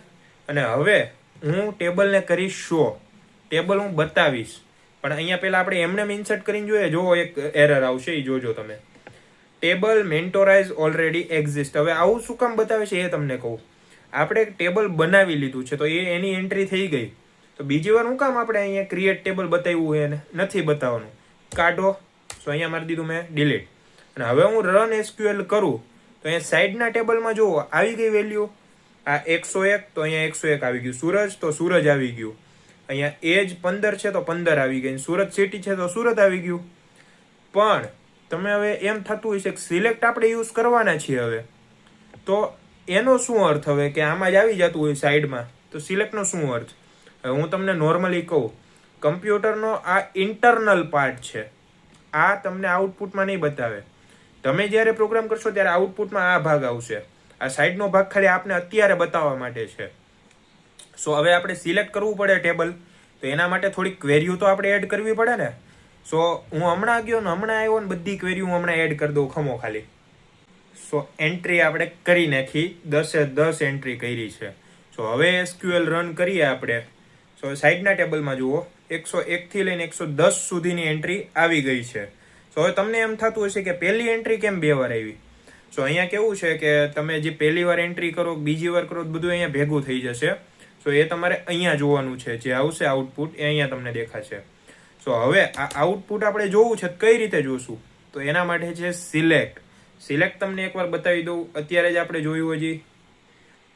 A: અને હવે હું ટેબલને કરીશ શો. ટેબલ હું બતાવીશ, પણ અહીંયા પહેલા આપણે એમને ઇન્સર્ટ કરીને જોઈએ. જો એક એરર આવશે એ જોજો તમે. ટેબલ મેન્ટોરાઇઝ ઓલરેડી એક્ઝિસ્ટ. હવે આવું શું કામ બતાવે છે એ તમને કહું. આપણે એક ટેબલ બનાવી લીધું છે, તો એ એની એન્ટ્રી થઈ ગઈ. તો બીજી વાર શું કામ આપણે અહીંયા ક્રિએટ ટેબલ બતાવ્યું એને નથી બતાવવાનું. કાઢો. સો અહીંયા મારી દીધું મેં ડિલીટ. અને હવે હું રન એસક્યુએલ કરું તો અહીંયા સાઈડના ટેબલમાં જુઓ આવી ગઈ વેલ્યુ. આ 101, તો અહીંયા 101 આવી ગયું. સૂરજ, તો સૂરજ આવી ગયું. અહીંયા એજ 15 છે તો 15 આવી ગઈ. સુરત સિટી છે તો સુરત આવી ગયું. પણ તમે હવે એમ થતું હોય છે કે સિલેક્ટ આપણે યુઝ કરવાના છીએ હવે, તો એનો શું અર્થ હવે કે આમાં જ આવી જતું હોય સાઈડમાં, તો સિલેક્ટનો શું અર્થ? હવે હું તમને નોર્મલી કહું, કમ્પ્યુટરનો આ ઇન્ટરનલ પાર્ટ છે. આ તમને આઉટપુટમાં નહીં બતાવે. તમે જ્યારે પ્રોગ્રામ કરશો ત્યારે આઉટપુટમાં આ ભાગ આવશે. આ સાઈડનો ભાગ ખાલી આપને અત્યારે બતાવવા માટે છે. સો હવે આપણે સિલેક્ટ કરવું પડે ટેબલ, તો એના માટે થોડીક ક્વેરીઓ તો આપણે એડ કરવી પડે ને. સો હું હમણાં ગયો ને હમણાં આવ્યો ને બધી ક્વેરી હું હમણાં એડ કરી દઉં ખમો ખાલી. સો એન્ટ્રી આપણે કરી નાખી, 10 એન્ટ્રી કરી છે. સો હવે એસક્યુએલ રન કરીએ આપણે. સો સાઈડના ટેબલમાં જુઓ 101 થી લઈને 110 સુધીની એન્ટ્રી આવી ગઈ છે. સો હવે તમને એમ થતું હશે કે પહેલી એન્ટ્રી કેમ 2 વાર આવી. સો અહીંયા કેવું છે કે તમે જે પહેલી વાર એન્ટ્રી કરો, બીજી વાર કરો, બધું અહીંયા ભેગું થઈ જશે. સો એ તમારે અહીંયા જોવાનું છે. જે આવશે આઉટપુટ એ અહીંયા તમને દેખાશે. સો હવે આ આઉટપુટ આપણે જોવું છે કઈ રીતે જોશું, તો એના માટે છે સિલેક્ટ. સિલેક્ટ તમને એકવાર બતાવી દઉં, અત્યારે જ આપણે જોયું હજી.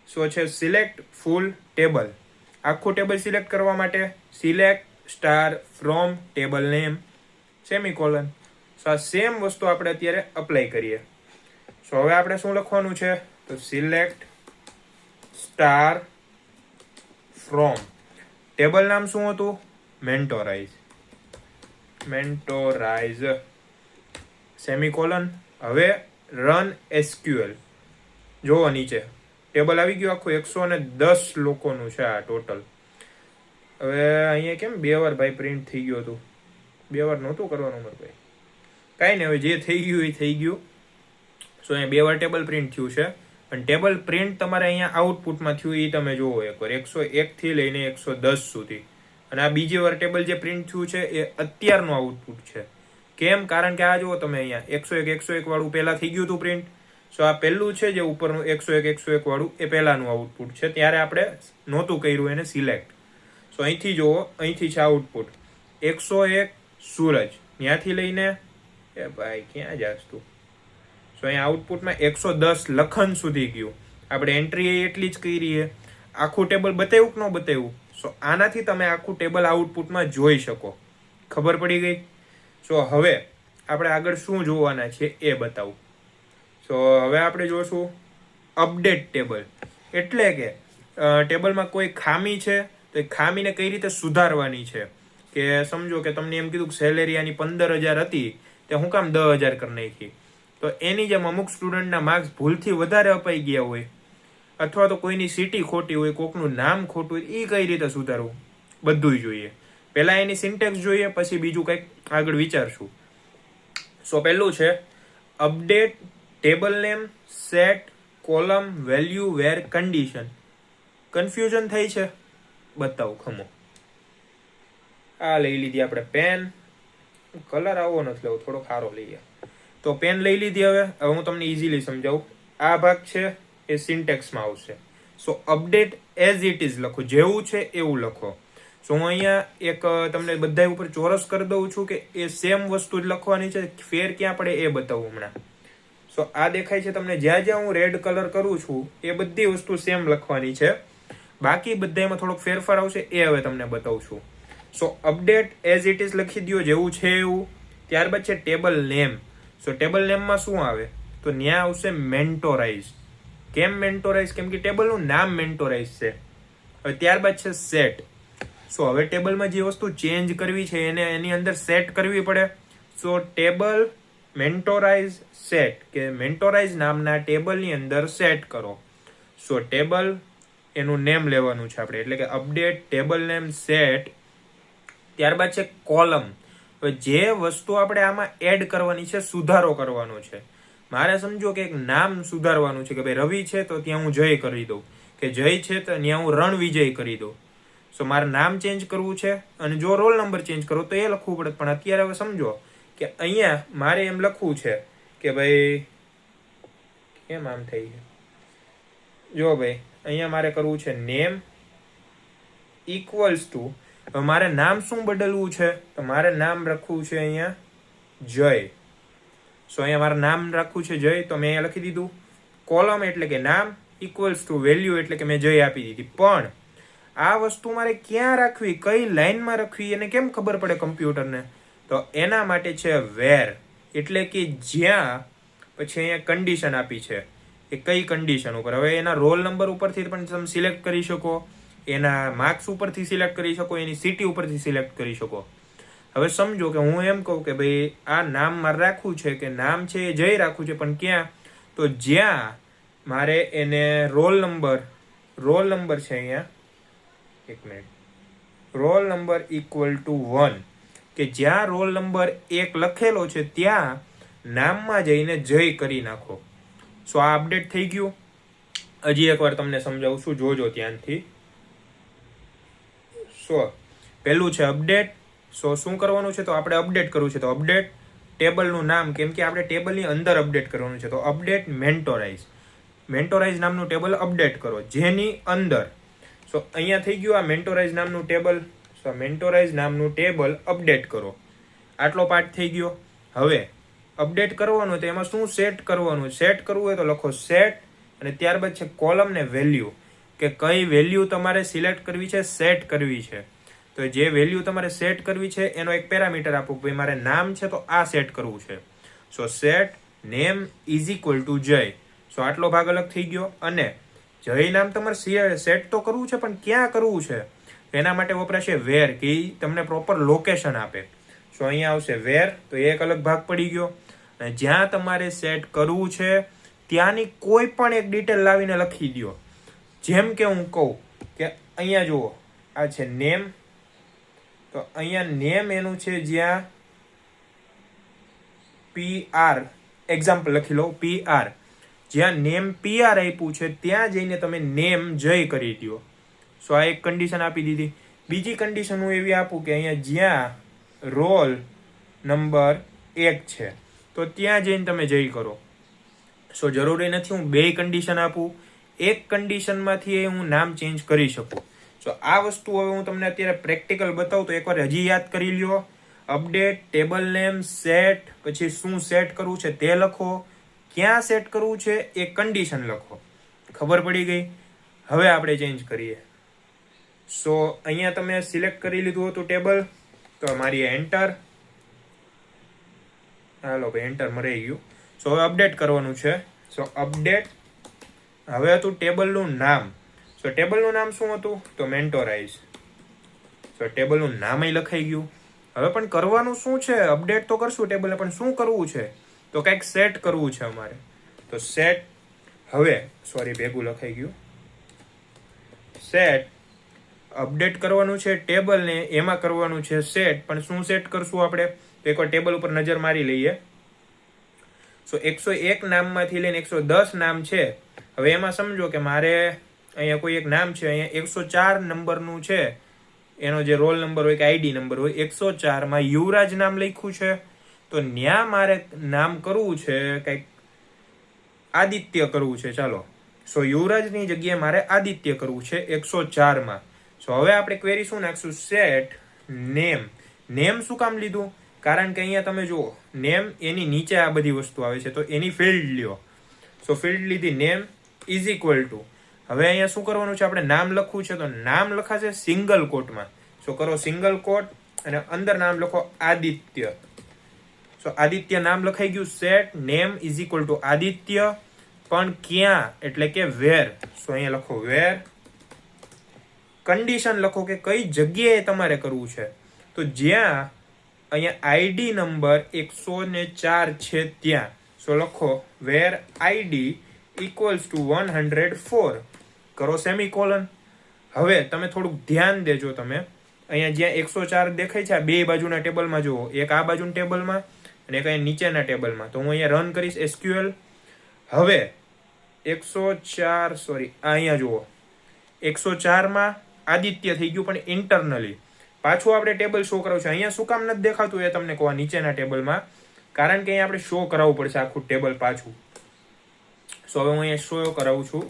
A: સો છે સિલેક્ટ ફૂલ ટેબલ. આખું ટેબલ સિલેક્ટ કરવા માટે select star from table name semicolon. So આ સેમ વસ્તુ આપણે અત્યારે અપ્લાય કરીએ. સો હવે આપણે શું લખવાનું છે, તો સિલેક્ટ સ્ટાર ફ્રોમ ટેબલ નામ શું હતું, મેન્ટોરાઇઝ સેમિકોલન. હવે રન એસક્યુએલ. જોવો નીચે ટેબલ આવી ગયું આખું, 110 લોકોનું છે આ ટોટલ. હવે અહીંયા કેમ 2 વાર ભાઈ પ્રિન્ટ થઈ ગયું હતું, 2 વાર નહોતું કરવાનું મારે ભાઈ, કાંઈ નહીં, હવે જે થઈ ગયું એ થઈ ગયું. સો અહીંયા 2 વાર ટેબલ પ્રિન્ટ થયું છે, અને ટેબલ પ્રિન્ટ તમારે અહીંયા આઉટપુટમાં થયું એ તમે જોવો એકવાર, 101 થી લઈને 110 સુધી. અને આ બીજી વાર ટેબલ જે પ્રિન્ટ થયું છે એ અત્યારનું આઉટપુટ છે. કેમ? કારણ કે આ જુઓ તમે અહીંયા 101 વાળું પહેલા થઈ ગયું હતું પ્રિન્ટ. સો આ પહેલું છે જે ઉપરનું 101 વાળું એ પહેલાનું આઉટપુટ છે, ત્યારે આપણે નહોતું કર્યું એને સિલેક્ટ. સો અહીંથી જુઓ, અહીંથી છે આઉટપુટ 101 સૂરજ, ત્યાંથી લઈને એ ભાઈ ક્યાં જાસ તું. સો અહીંયા આઉટપુટમાં 110 લખન સુધી ગયું. આપણે એન્ટ્રી એટલી જ કરી છે. આખું ટેબલ બતાવ્યું કે ન બતાવ્યું? સો આનાથી તમે આખું ટેબલ આઉટપુટમાં જોઈ શકો. ખબર પડી ગઈ? સો હવે આપણે આગળ શું જોવાના છે એ બતાવું. સો હવે આપણે જોશું અપડેટ ટેબલ. એટલે કે ટેબલમાં કોઈ ખામી છે તો એ ખામીને કઈ રીતે સુધારવાની છે. કે સમજો કે તમને એમ કીધું કે સેલેરી આની 15,000 હતી તે હું કામ 10,000 કરી નાખી, તો એની જેમ અમુક સ્ટુડન્ટના માર્ક્સ ભૂલથી વધારે અપાઈ ગયા હોય, અથવા તો કોઈની સીટી ખોટી હોય, કોકનું નામ ખોટું હોય, એ કઈ રીતે સુધારવું બધું જોઈએ. પહેલા એની સિન્ટેક્સ જોઈએ, પછી બીજું કંઈક આગળ વિચારશું. સો પહેલું છે update table name set column value where condition. Confusion થઈ છે? બતાવું ખમો. આ લઈ લીધી આપણે પેન. કલર આવો નથી લેવો, થોડો ખારો લઈએ. તો પેન લઈ લીધી. હવે હું તમને ઇઝીલી સમજાવું. આ ભાગ છે એ સિન્ટેક્સમાં આવશે. સો અપડેટ એઝ ઇટ ઇઝ લખો, જેવું છે એવું લખો. સો હું અહીંયા એક તમને બધા ઉપર ચોરસ કરી દઉં છું કે એ સેમ વસ્તુ જ લખવાની છે, ફેર ક્યાં પડે એ બતાવું હમણાં. સો આ દેખાય છે તમને, જ્યાં જ્યાં હું રેડ કલર કરું છું એ બધી વસ્તુ સેમ લખવાની છે. બાકી બધામાં થોડોક ફેરફાર આવશે, એ હવે તમને બતાવું છું. સો અપડેટ એઝ ઇટ ઇઝ લખી દો, જેવું છે એવું. ત્યારબાદ છે ટેબલ નેમ. સો ટેબલ નેમમાં શું આવે, તો ત્યાં આવશે મેન્ટોરાઇઝ. કેમ મેન્ટોરાઇઝ? કેમ કે ટેબલનું નામ મેન્ટોરાઇઝ છે. હવે ત્યારબાદ છે સેટ. સો હવે ટેબલમાં જે વસ્તુ ચેન્જ કરવી છે એને એની અંદર સેટ કરવી પડે. સો ટેબલ મેન્ટોરાઇઝ સેટ, કે મેન્ટોરાઇઝ નામના ટેબલની અંદર સેટ કરો. સો ટેબલ એનું નેમ લેવાનું છે આપણે, એટલે કે અપડેટ ટેબલ નેમ સેટ. ત્યારબાદ છે કોલમ. હવે જે વસ્તુ આપણે આમાં એડ કરવાની છે, સુધારો કરવાનો છે. મારે સમજો કે એક નામ સુધારવાનું છે, કે ભાઈ રવિ છે તો ત્યાં હું જય કરી દઉં, કે જય છે તો ત્યાં હું રણવિજય કરી દઉં. સો મારે નામ ચેન્જ કરવું છે, અને જો રોલ નંબર ચેન્જ કરવો તો એ લખવું પડે. પણ અત્યારે હવે સમજો કે અહીંયા મારે એમ લખવું છે કે ભાઈ કેમ આમ થઈ છે, જો ભાઈ અહીંયા મારે કરવું છે નેમ ઇક્વલ્સ ટુ, હવે મારે નામ શું બદલવું છે, તો મારે નામ રાખવું છે અહીંયા જય. સો અહીંયા મારે નામ રાખવું છે જય, તો મેં અહીંયા લખી દીધું. કોલમ એટલે કે નામ, ઇક્વલ્સ ટુ વેલ્યુ એટલે કે મેં જય આપી દીધી. પણ આ વસ્તુ મારે ક્યાં રાખવી, કઈ લાઈનમાં રાખવી, એને કેમ ખબર પડે કમ્પ્યુટરને? તો એના માટે છે વેર, એટલે કે જ્યાં પછી અહીંયા કન્ડિશન આપી છે એ કઈ કન્ડિશન ઉપર. હવે એના રોલ નંબર ઉપરથી પણ તમે સિલેક્ટ કરી શકો, એના માર્ક્સ ઉપરથી સિલેક્ટ કરી શકો, એની સિટી ઉપરથી સિલેક્ટ કરી શકો. હવે સમજો કે હું એમ કહું કે ભાઈ આ નામ મારે રાખવું છે, કે નામ છે એ જય રાખવું છે, પણ ક્યાં, તો જ્યાં મારે એને રોલ નંબર છે અહીંયા, એક minute, roll number equal to 1, કે જ્યાં રોલ નંબર 1 લખેલો છે ત્યાં નામમાં જઈને જય કરી નાખો. સો આ અપડેટ થઈ ગયું. હજી એકવાર તમને સમજાવું છું, જોજો ધ્યાનથી. સો પહેલું છે અપડેટ. સો શું કરવાનું છે, તો આપણે અપડેટ કરવું છે, તો અપડેટ ટેબલનું નામ, કેમ કે આપણે ટેબલની અંદર અપડેટ કરવાનું છે, તો અપડેટ મેન્ટોરાઇઝ નામનું ટેબલ અપડેટ કરો, જેની અંદર. સો અહીંયા થઈ ગયું આ મેન્ટોરાઇઝ નામનું ટેબલ. સો મેન્ટોરાઇઝ નામનું ટેબલ અપડેટ કરો. આટલો પાર્ટ થઈ ગયો. હવે અપડેટ કરવાનું તો એમાં શું સેટ કરવાનું, સેટ કરવું હોય તો લખો સેટ અને ત્યારબાદ છે કોલમ ને વેલ્યુ, કે કઈ વેલ્યુ તમારે સિલેક્ટ કરવી છે, સેટ કરવી છે. તો જે વેલ્યુ તમારે સેટ કરવી છે એનો એક પેરામીટર આપો, ભાઈ મારે નામ છે તો આ સેટ કરવું છે. So set name is equal to Jay. So આટલો ભાગ અલગ થઈ ગયો. અને જય નામ તમારે સેટ તો કરવું છે પણ ક્યાં કરવું છે એના માટે વપરાશે વેર, કે તમને પ્રોપર લોકેશન આપે. સો અહીંયા આવશે વેર, તો એક અલગ ભાગ પડી ગયો. અને જ્યાં તમારે સેટ કરવું છે ત્યાંની કોઈ પણ એક ડિટેલ લાવીને લખી દો. જેમ કે હું કહું કે અહીંયા જુઓ આ છે નેમ, તો અહીંયા નેમ એનું છે જ્યાં PR એક્ઝામ્પલ લખી લો PR, જ્યાં નેમ PR આપ્યું છે ત્યાં જઈને તમે નેમ જય કરી દો. સો આ એક કન્ડિશન આપી દીધી. બીજી કન્ડિશન હું એવી આપું કે અહીંયા જ્યાં રોલ નંબર 1 છે તો ત્યાં જઈને તમે જય કરો. સો જરૂરી નથી હું બે કન્ડિશન આપું, એક કન્ડિશનમાંથી હું નામ ચેન્જ કરી શકું. સો આ વસ્તુ હવે હું તમને અત્યારે પ્રેક્ટિકલ બતાવું તો એકવાર હજી યાદ કરી લ્યો. અપડેટ, ટેબલ નેમ, સેટ, પછી શું સેટ કરવું છે તે લખો, ક્યાં સેટ કરવું છે એ કન્ડિશન લખો. ખબર પડી ગઈ. હવે આપણે ચેન્જ કરીએ. સો અહીંયા તમે સિલેક્ટ કરી લીધું હતું ટેબલ, તો મારી એન્ટર, હાલો ભાઈ એન્ટર મરાઈ ગયું. સો હવે અપડેટ કરવાનું છે. સો અપડેટ, હવે હતું ટેબલનું નામ. સો ટેબલનું નામ શું હતું તો મેન્ટોરાઇઝ. સો ટેબલનું નામ લખાઈ ગયું. હવે પણ કરવાનું શું છે, અપડેટ તો કરશું ટેબલને, પણ શું કરવું છે તો કંઈક સેટ કરવું છે અમારે. તો સેટ, હવે સોરી ભેગું લખાઈ ગયું, સેટ અપડેટ કરવાનું છે ટેબલને, એમાં કરવાનું છે સેટ. પણ શું સેટ કરશું આપણે તો એકવાર ટેબલ ઉપર નજર મારી લઈએ. સો 101 નામમાંથી લઈને 110 નામ છે. હવે એમાં સમજો કે મારે અહીંયા કોઈ એક નામ છે, અહીંયા 104 નંબરનું છે, એનો જે રોલ નંબર હોય કે આઈડી નંબર હોય 104 માં યુવરાજ નામ લખ્યું છે, તો ન્યા મારે નામ કરવું છે કંઈક આદિત્ય કરવું છે. ચાલો, સો યુવરાજની જગ્યાએ મારે આદિત્ય કરવું છે 104 માં. સો હવે આપણે ક્વેરી શું નાખશું, સેટ નેમ. નેમ શું કામ લીધું, કારણ કે અહીંયા તમે જુઓ નેમ એની નીચે આ બધી વસ્તુ આવે છે, તો એની ફિલ્ડ લ્યો. સો ફિલ્ડ લીધી, નેમ ઇઝ ઇક્વલ ટુ, હવે અહીંયા શું કરવાનું છે, આપણે નામ લખવું છે તો નામ લખાશે સિંગલ કોટમાં. સો કરો સિંગલ કોટ અને અંદર નામ લખો આદિત્ય. સો આદિત્ય નામ લખાઈ ગયું. Set name is equal two Aditya, પણ ક્યાં એટલે કે વેર. સો અહીંયા લખો વેર. કન્ડિશન લખો કે કઈ જગ્યાએ તમારે કરવું છે, તો જ્યાં અહીંયા આઈડી નંબર 104 છે ત્યાં. સો લખો વેર આઈડી ઇક્વલ્સ ટુ 104, કરો સેમિકોલન. હવે તમે થોડુંક ધ્યાન દેજો. તમે અહીંયા જ્યાં 104 દેખાય છે આ બે બાજુના ટેબલમાં જુઓ, એક આ બાજુના ટેબલમાં અને એક અહીંયા નીચેના ટેબલમાં. તો હું અહીંયા રન કરીશ SQL. હવે 104 સોરી અહીંયા જુઓ 104 માં આદિત્ય થઈ ગયું, પણ ઇન્ટરનલી પાછું આપણે ટેબલ શો કરાવું છે. અહીંયા શું કામ નથી દેખાતું એ તમને કહો, નીચેના ટેબલમાં, કારણ કે અહીંયા આપણે શો કરાવવું પડશે આખું ટેબલ પાછું. સો હવે હું અહીંયા શો કરાવું છું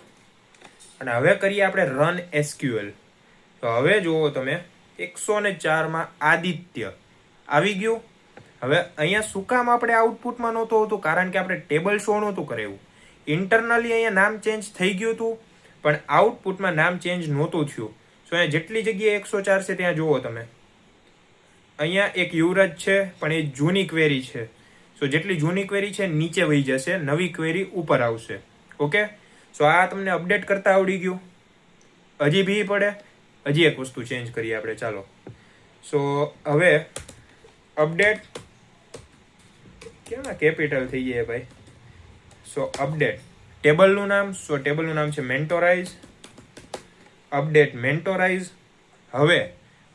A: અને હવે કરીએ આપણે રન SQL. તો હવે જુઓ તમે 104 માં આદિત્ય આવી ગયું. હવે અહીંયા શું કામ આપણે આઉટપુટમાં નહોતું હોતું, કારણ કે આપણે ટેબલ શો નહોતું કરાવ્યું. ઇન્ટરનલી અહીંયા નામ ચેન્જ થઈ ગયું હતું, પણ આઉટપુટમાં નામ ચેન્જ નહોતું થયું. સો અહીંયા જેટલી જગ્યાએ 104 છે ત્યાં જુઓ તમે, અહીંયા એક યુવરાજ છે પણ એ જૂની ક્વેરી છે. સો જેટલી જૂની ક્વેરી છે નીચે વહી જશે, નવી ક્વેરી ઉપર આવશે. ઓકે, સો આ તમને અપડેટ કરતા આવડી ગયું. હજી બી પડે, હજી એક વસ્તુ ચેન્જ કરીએ આપણે. ચાલો, સો હવે અપડેટ કેમ કેપિટલ થઈ જાય ભાઈ. સો અપડેટ ટેબલનું નામ, સો ટેબલનું નામ છે મેન્ટોરાઇઝ. અપડેટ મેન્ટોરાઇઝ. હવે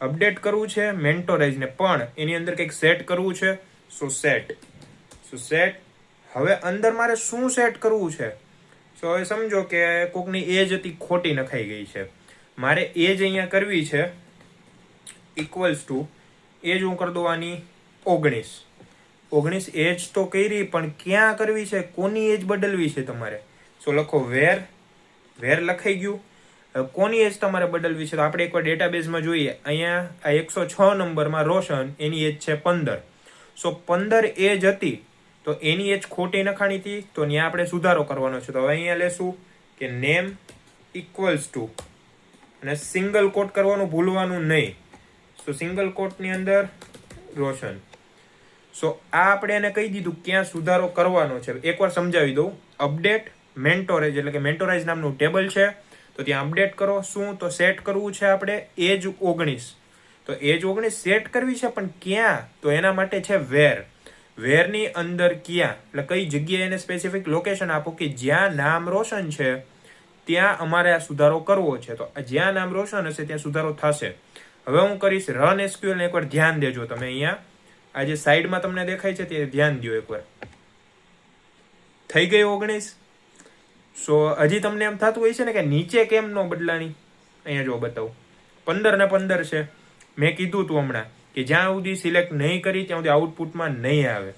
A: અપડેટ કરવું છે મેન્ટોરાઇઝને, પણ એની અંદર કંઈક સેટ કરવું છે. So set. સો સેટ, હવે અંદર મારે શું સેટ કરવું છે. સો હવે સમજો કે કોકની એજ હતી ખોટી નખાઈ ગઈ છે, મારે એજ અહીંયા કરવી છે ઇક્વલ્સ ટુ એજ હું કરી દઉં 19 એજ તો કરી, પણ ક્યાં કરવી છે, કોની એજ બદલવી છે તમારે. સો લખો વેર. વેર લખાઈ ગયું. કોની એજ તમારે બદલવી છે તો આપણે એકવાર ડેટાબેઝમાં જોઈએ. અહીંયા આ 106 નંબરમાં રોશન, એની એજ છે 15. સો 15 એજ હતી તો એની એજ ખોટી નખાણી હતી, તો ત્યાં આપણે સુધારો કરવાનો છે. તો હવે અહીંયા લેશું કે નેમ ઇક્વલ્સ ટુ, અને સિંગલ કોટ કરવાનું ભૂલવાનું નહીં. સો સિંગલ કોટની અંદર રોશન. સો આ આપણે એને કહી દીધું ક્યાં સુધારો કરવાનો છે. એકવાર સમજાવી દઉં. અપડેટ મેન્ટોરેજ એટલે કે મેન્ટોરાઇઝ નામનું ટેબલ છે, તો ત્યાં અપડેટ કરો. શું? તો સેટ કરવું છે આપણે એજ 19. તો એજ 19 સેટ કરવી છે, પણ ક્યાં? તો એના માટે છે વેર. વેરની અંદર ક્યાં એટલે કઈ જગ્યાએ એને સ્પેસિફિક લોકેશન આપો કે જ્યાં નામ રોશન છે ત્યાં અમારે આ સુધારો કરવો છે. તો જ્યાં નામ રોશન હશે ત્યાં સુધારો થશે. હવે હું કરીશ રન એસક્યુએલ ને એકવાર ધ્યાન દેજો તમે. અહીંયા આ જે સાઈડમાં તમને દેખાય છે તે ધ્યાન દો એકવાર. થઈ ગયું 19. સો હજી તમને એમ થતું હોય છે ને કે નીચે કેમ નો બદલાની? અહીંયા જો બતાવું, 15 ને 15 છે. મેં કીધું તું હમણાં કે જ્યાં સુધી સિલેક્ટ નહીં કરી ત્યાં સુધી આઉટપુટમાં નહીં આવે.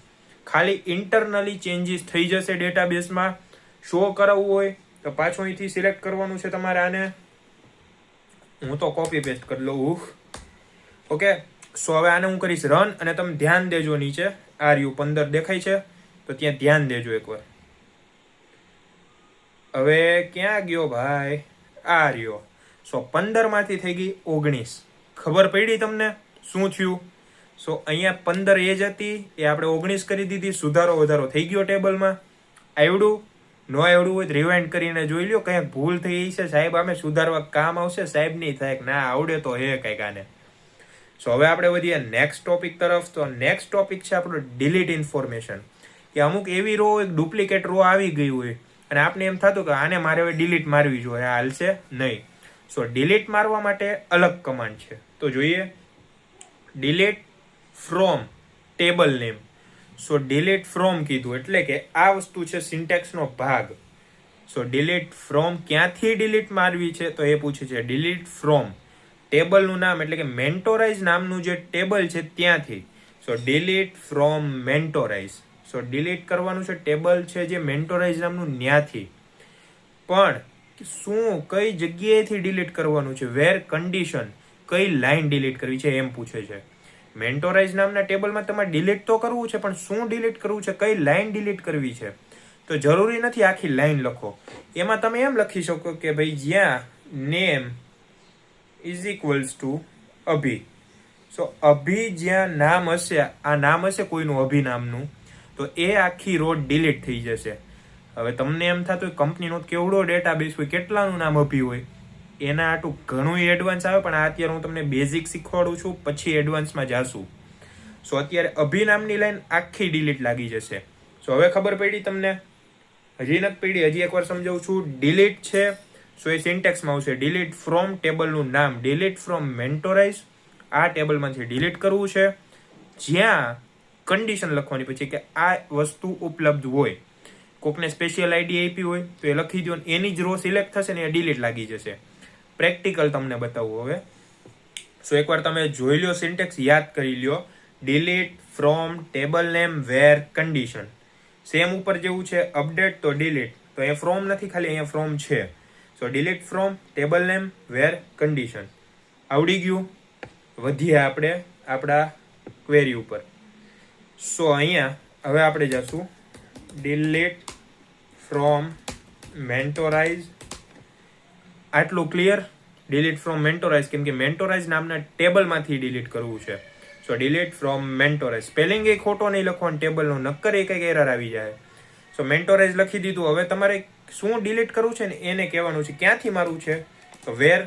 A: ખાલી ઇન્ટરનલી ચેન્જીસ થઈ જશે ડેટાબેઝમાં. શો કરાવવું હોય તો પાછું અહીંથી સિલેક્ટ કરવાનું છે તમારે આને. હું તો કોપી પેસ્ટ કરી લઉં. ઓકે, સો હવે આને હું કરીશ રન, અને તમે ધ્યાન દેજો નીચે આ રહ્યું 15 દેખાય છે, તો ત્યાં ધ્યાન દેજો એકવાર. હવે ક્યાં ગયો ભાઈ? આ રહ્યો. સો 15 માંથી થઈ ગઈ 19. ખબર પડી તમને શું થયું? સો અહીંયા 15 એજ હતી એ આપણે 19 કરી દીધી. સુધારો વધારો થઈ ગયો ટેબલમાં. આવડું? નો આવડું હોય તો રિવાઇન્ડ કરીને જોઈ લ્યો. કંઈક ભૂલ થઈ છે સાહેબ, આમે સુધારવા કામ આવશે સાહેબ. નહીં થાય કે ના આવડે તો હે કંઈક આને. સો હવે આપણે વધીએ નેક્સ્ટ ટોપિક તરફ. તો નેક્સ્ટ ટોપિક છે આપણો ડિલીટ ઇન્ફોર્મેશન. કે અમુક એવી રો, એક ડુપ્લિકેટ રો આવી ગઈ હોય અને આપણે એમ થતું કે આને મારે હવે ડિલીટ મારવી જોઈએ, હાલશે નહીં. સો ડિલીટ મારવા માટે અલગ કમાન્ડ છે, તો જોઈએ. Delete from table name. So delete from કીધું એટલે કે આ વસ્તુ છે સિન્ટેક્સનો ભાગ. સો ડિલીટ ફ્રોમ ક્યાંથી ડિલીટ મારવી છે તો એ પૂછે છે. ડિલીટ ફ્રોમ ટેબલનું નામ એટલે કે મેન્ટોરાઇઝ નામનું જે ટેબલ છે ત્યાંથી. સો ડિલીટ ફ્રોમ મેન્ટોરાઇઝ. સો ડિલીટ કરવાનું છે ટેબલ છે જે મેન્ટોરાઇઝ નામનું ન્યાથી. પણ શું, કઈ જગ્યાએથી ડિલીટ કરવાનું છે? વેર કન્ડિશન, કઈ લાઈન ડિલીટ કરવી છે એમ પૂછે છે. મેન્ટોરાઇઝ નામના ટેબલમાં તમારે ડિલીટ તો કરવું છે, પણ શું ડિલીટ કરવું છે, કઈ લાઈન ડિલીટ કરવી છે? તો જરૂરી નથી આખી લાઈન લખો. એમાં તમે એમ લખી શકો કે ભાઈ જ્યાં નેમ ઇઝ ઇક્વલ્સ ટુ અભી. સો અભી જ્યાં નામ હશે, આ નામ હશે કોઈનું અભી નામનું, તો એ આખી રો ડિલીટ થઈ જશે. હવે તમને એમ થતું હોય કંપનીનો કેવડો ડેટાબેઝ હોય, કેટલાનું નામ અભી હોય, એના આટલું ઘણું એડવાન્સ આવે, પણ અત્યારે હું તમને બેઝિક શીખવાડું છું, પછી એડવાન્સમાં જાશું. સો અત્યારે અભી નામની લાઈન આખી ડિલીટ લાગી જશે. સો હવે ખબર પડી તમને? હજી નથી પડી, હજી એકવાર સમજાવું છું. ડિલીટ છે, સો એ સિન્ટેક્સમાં આવશે. ડિલીટ ફ્રોમ ટેબલનું નામ, ડિલીટ ફ્રોમ મેન્ટોરાઇઝ, આ ટેબલમાંથી ડિલીટ કરવું છે. જ્યાં કન્ડિશન લખવાની પછી કે આ વસ્તુ ઉપલબ્ધ હોય, કોકને સ્પેશિયલ આઈડી આપી હોય તો એ લખી દો, એની જ રો સિલેક્ટ થશે ને એ ડિલીટ લાગી જશે. પ્રેક્ટિકલ તમને બતાવું હવે. સો એકવાર તમે જોઈ લો, સિન્ટેક્સ યાદ કરી લ્યો. Delete from table name where condition. Same ઉપર જેવું છે અપડેટ તો ડિલીટ, તો અહીંયા ફ્રોમ નથી, ખાલી અહીંયા ફ્રોમ છે. So delete from table name where condition. આવડી ગયું. વધીએ આપણે આપણા ક્વેરી ઉપર. સો અહીંયા હવે આપણે જશું ડિલીટ ફ્રોમ મેન્ટોરાઇઝ. આટલું ક્લિયર? ડિલીટ ફ્રોમ મેન્ટોરાઇઝ, કેમ કે મેન્ટોરાઇઝ નામના ટેબલમાંથી ડિલીટ કરવું છે. So delete from મેન્ટોરાઇઝ. સ્પેલિંગ એ ખોટો નહીં લખવાનો ટેબલનો, નક્કર એ કંઈક એરર આવી જાય. સો મેન્ટોરાઇઝ લખી દીધું. હવે તમારે શું ડિલીટ કરવું છે ને એને કહેવાનું છે. ક્યાંથી મારવું છે તો વેર.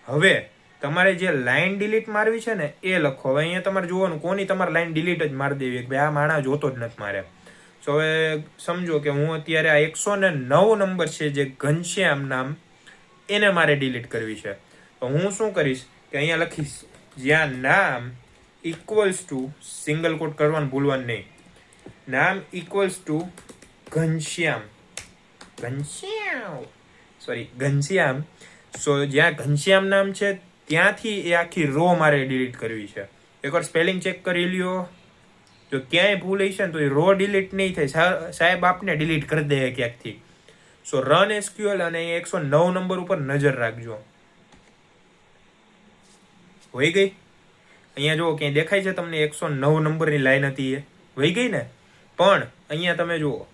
A: હવે તમારે જે લાઈન ડિલીટ મારવી છે ને એ લખો. હવે અહીંયા તમારે જોવાનું કોની તમારે લાઈન ડિલીટ જ મારી દેવી, કે ભાઈ આ માણા જોતો જ નથી મારે. સો હવે સમજો કે હું અત્યારે આ 109 નંબર છે જે ઘનશ્યામ નામ, એને મારે ડિલીટ કરવી છે. તો હું શું કરીશ કે અહીંયા લખીશ જ્યાં નામ ઇક્વલ્સ ટુ, સિંગલ કોટ કરવાનું ભૂલવાનું નહીં, નામ ઇક્વલ્સ ટુ ઘનશ્યામ. ઘનશ્યામ. સો જ્યાં ઘનશ્યામ નામ છે ત્યાંથી એ આખી રો મારે ડિલીટ કરવી છે. એકવાર સ્પેલિંગ ચેક કરી લ્યો. જો ક્યાંય ભૂલ હશે ને તો એ રો ડિલીટ નહીં થાય, સાહેબ આપને ડિલીટ કરી દે ક્યાંકથી. સો રન એસક્યુએલ અને 109 નંબર ઉપર નજર રાખજો. વહી ગઈ? અહીંયા જો ક્યાંય દેખાય છે તમને 109 નંબરની લાઈન હતી એ વહી ગઈ ને? પણ અહીંયા તમે જુઓ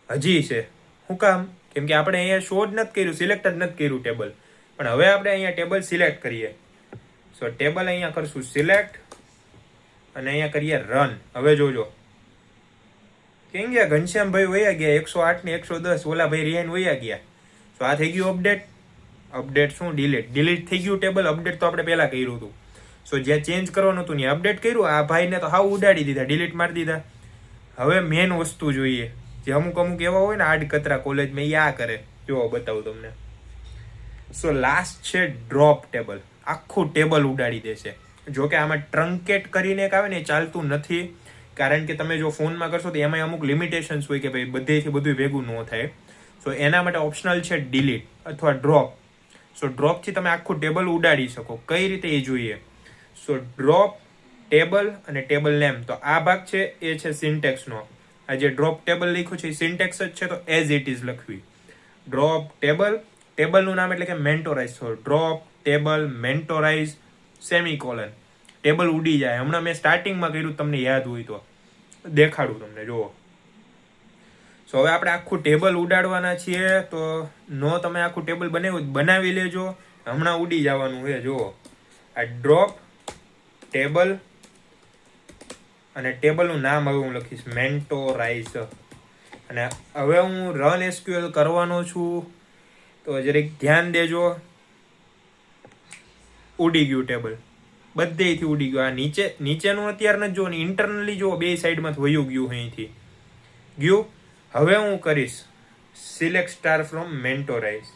A: હજી છે. શું કામ? કેમ કે આપણે અહીંયા શો જ નથી કર્યું, સિલેક્ટ જ નથી કર્યું ટેબલ. પણ હવે આપણે અહીંયા ટેબલ સિલેક્ટ કરીએ. સો ટેબલ અહીંયા કરશું સિલેક્ટ અને અહીંયા કરીએ રન. હવે જોજો કેમ ગયા ઘનશ્યામભાઈ વયા ગયા 108 ને 110, ઓલા ભાઈ રિયાન વયા ગયા. તો આ થઈ ગયું અપડેટ. અપડેટ શું? ડિલીટ થઈ ગયું ટેબલ. અપડેટ તો આપણે પહેલા કર્યું હતું. સો જ્યાં ચેન્જ કરવાનું હતું ત્યાં અપડેટ કર્યું. આ ભાઈને તો હાવ ઉડાડી દીધા, ડિલીટ મારી દીધા. હવે મેન વસ્તુ જોઈએ, જે અમુક એવા હોય ને આડ કતરા કોલેજમાં એ આ કરે. જો બતાવું તમને. સો લાસ્ટ છે ડ્રોપ ટેબલ. આખું ટેબલ ઉડાડી દેશે. જો કે આમાં ટ્રંકેટ કરીને એક આવે ને એ ચાલતું નથી, કારણ કે તમે જો ફોનમાં કરશો તો એમાં અમુક લિમિટેશન્સ હોય કે ભાઈ બધેથી બધું ભેગું ન થાય. સો એના માટે ઓપ્શનલ છે ડિલીટ અથવા ડ્રોપ. સો ડ્રોપથી તમે આખું ટેબલ ઉડાડી શકો. કઈ રીતે એ જોઈએ. સો ડ્રોપ ટેબલ અને ટેબલ નેમ. તો આ ભાગ છે એ છે સિન્ટેક્સનો. આ જે ડ્રોપ ટેબલ લખ્યું છે એ સિન્ટેક્સ જ છે, તો એઝ ઇટ ઇઝ લખવી. ડ્રોપ ટેબલ, ટેબલનું નામ એટલે કે મેન્ટોરાઇઝ. તો ડ્રોપ ટેબલ મેન્ટોરાઇઝ સેમિકોલન. ટેબલ ઉડી જાય. હમણાં મેં સ્ટાર્ટિંગમાં કર્યું, તમને યાદ હોય તો દેખાડું તમને. જુઓ. સો હવે આપણે આખું ટેબલ ઉડાડવાના છીએ. તો તમે આખું ટેબલ બનાવી લેજો. હમણાં ઉડી જવાનું છે. જુઓ આ ડ્રોપ ટેબલ અને ટેબલનું નામ હવે હું લખીશ મેન્ટોરાઇઝ. અને હવે હું રન એસક્યુએલ કરવાનો છું, તો જરીક ધ્યાન દેજો. ઉડી ગયું ટેબલ, બધેથી ઉડી ગયું. આ નીચેનું અત્યારે નથી જો, ઇન્ટરનલી જો બે સાઈડમાં વયું ગયું અહીંથી ગયું. હવે હું કરીશ સિલેક્ટ સ્ટાર ફ્રોમ મેન્ટોરાઇઝ.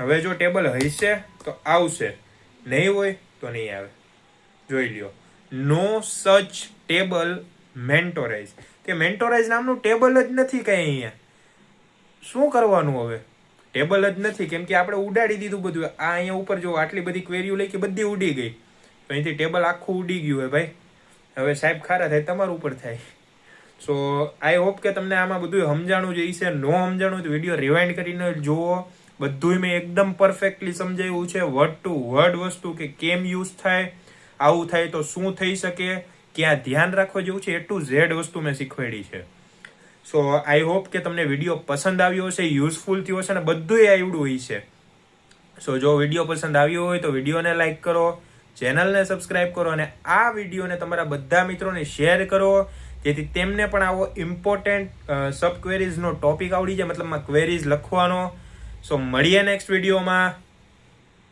A: હવે જો ટેબલ હશે તો આવશે, નહીં હોય તો નહીં આવે. જોઈ લ્યો. નો સચ ટેબલ મેન્ટોરાઇઝ. કે મેન્ટોરાઇઝ નામનું ટેબલ જ નથી કઈ અહીંયા. શું કરવાનું હવે? ટેબલ જ નથી, કેમ કે આપણે ઉડાડી દીધું બધું. આ અહીંયા ઉપર જો આટલી બધી ક્વેરીઓ લઈ કે બધી ઉડી ગઈ. તો અહીંથી ટેબલ આખું ઉડી ગયું હોય ભાઈ. હવે સાહેબ ખારા થાય, તમારું ઉપર થાય. સો આઈ હોપ કે તમને આમાં બધું સમજાણું જ છે. નો સમજાણું તો વિડીયો રિવાઇન્ડ કરીને જુઓ. બધું મેં એકદમ પરફેક્ટલી સમજાવ્યું છે, વર્ડ ટુ વર્ડ વસ્તુ, કે કેમ યુઝ થાય, આવું થાય તો શું થઈ શકે, ક્યાં ધ્યાન રાખવા જેવું છે, એ ટુ ઝેડ વસ્તુ મેં શીખવાડી છે. સો આઈ હોપ કે તમને વિડીયો પસંદ આવ્યો હશે, યુઝફુલ થયો હશે અને બધું આવડું હોય છે. સો જો વિડીયો પસંદ આવ્યો હોય તો વિડીયોને લાઈક કરો, ચેનલને સબસ્ક્રાઈબ કરો અને આ વિડીયોને તમારા બધા મિત્રોને શેર કરો, જેથી તેમને પણ આવો ઇમ્પોર્ટન્ટ સબ ક્વેરીઝનો ટોપિક આવડી જાય, મતલબમાં ક્વેરીઝ લખવાનો. સો મળીએ નેક્સ્ટ વિડીયોમાં.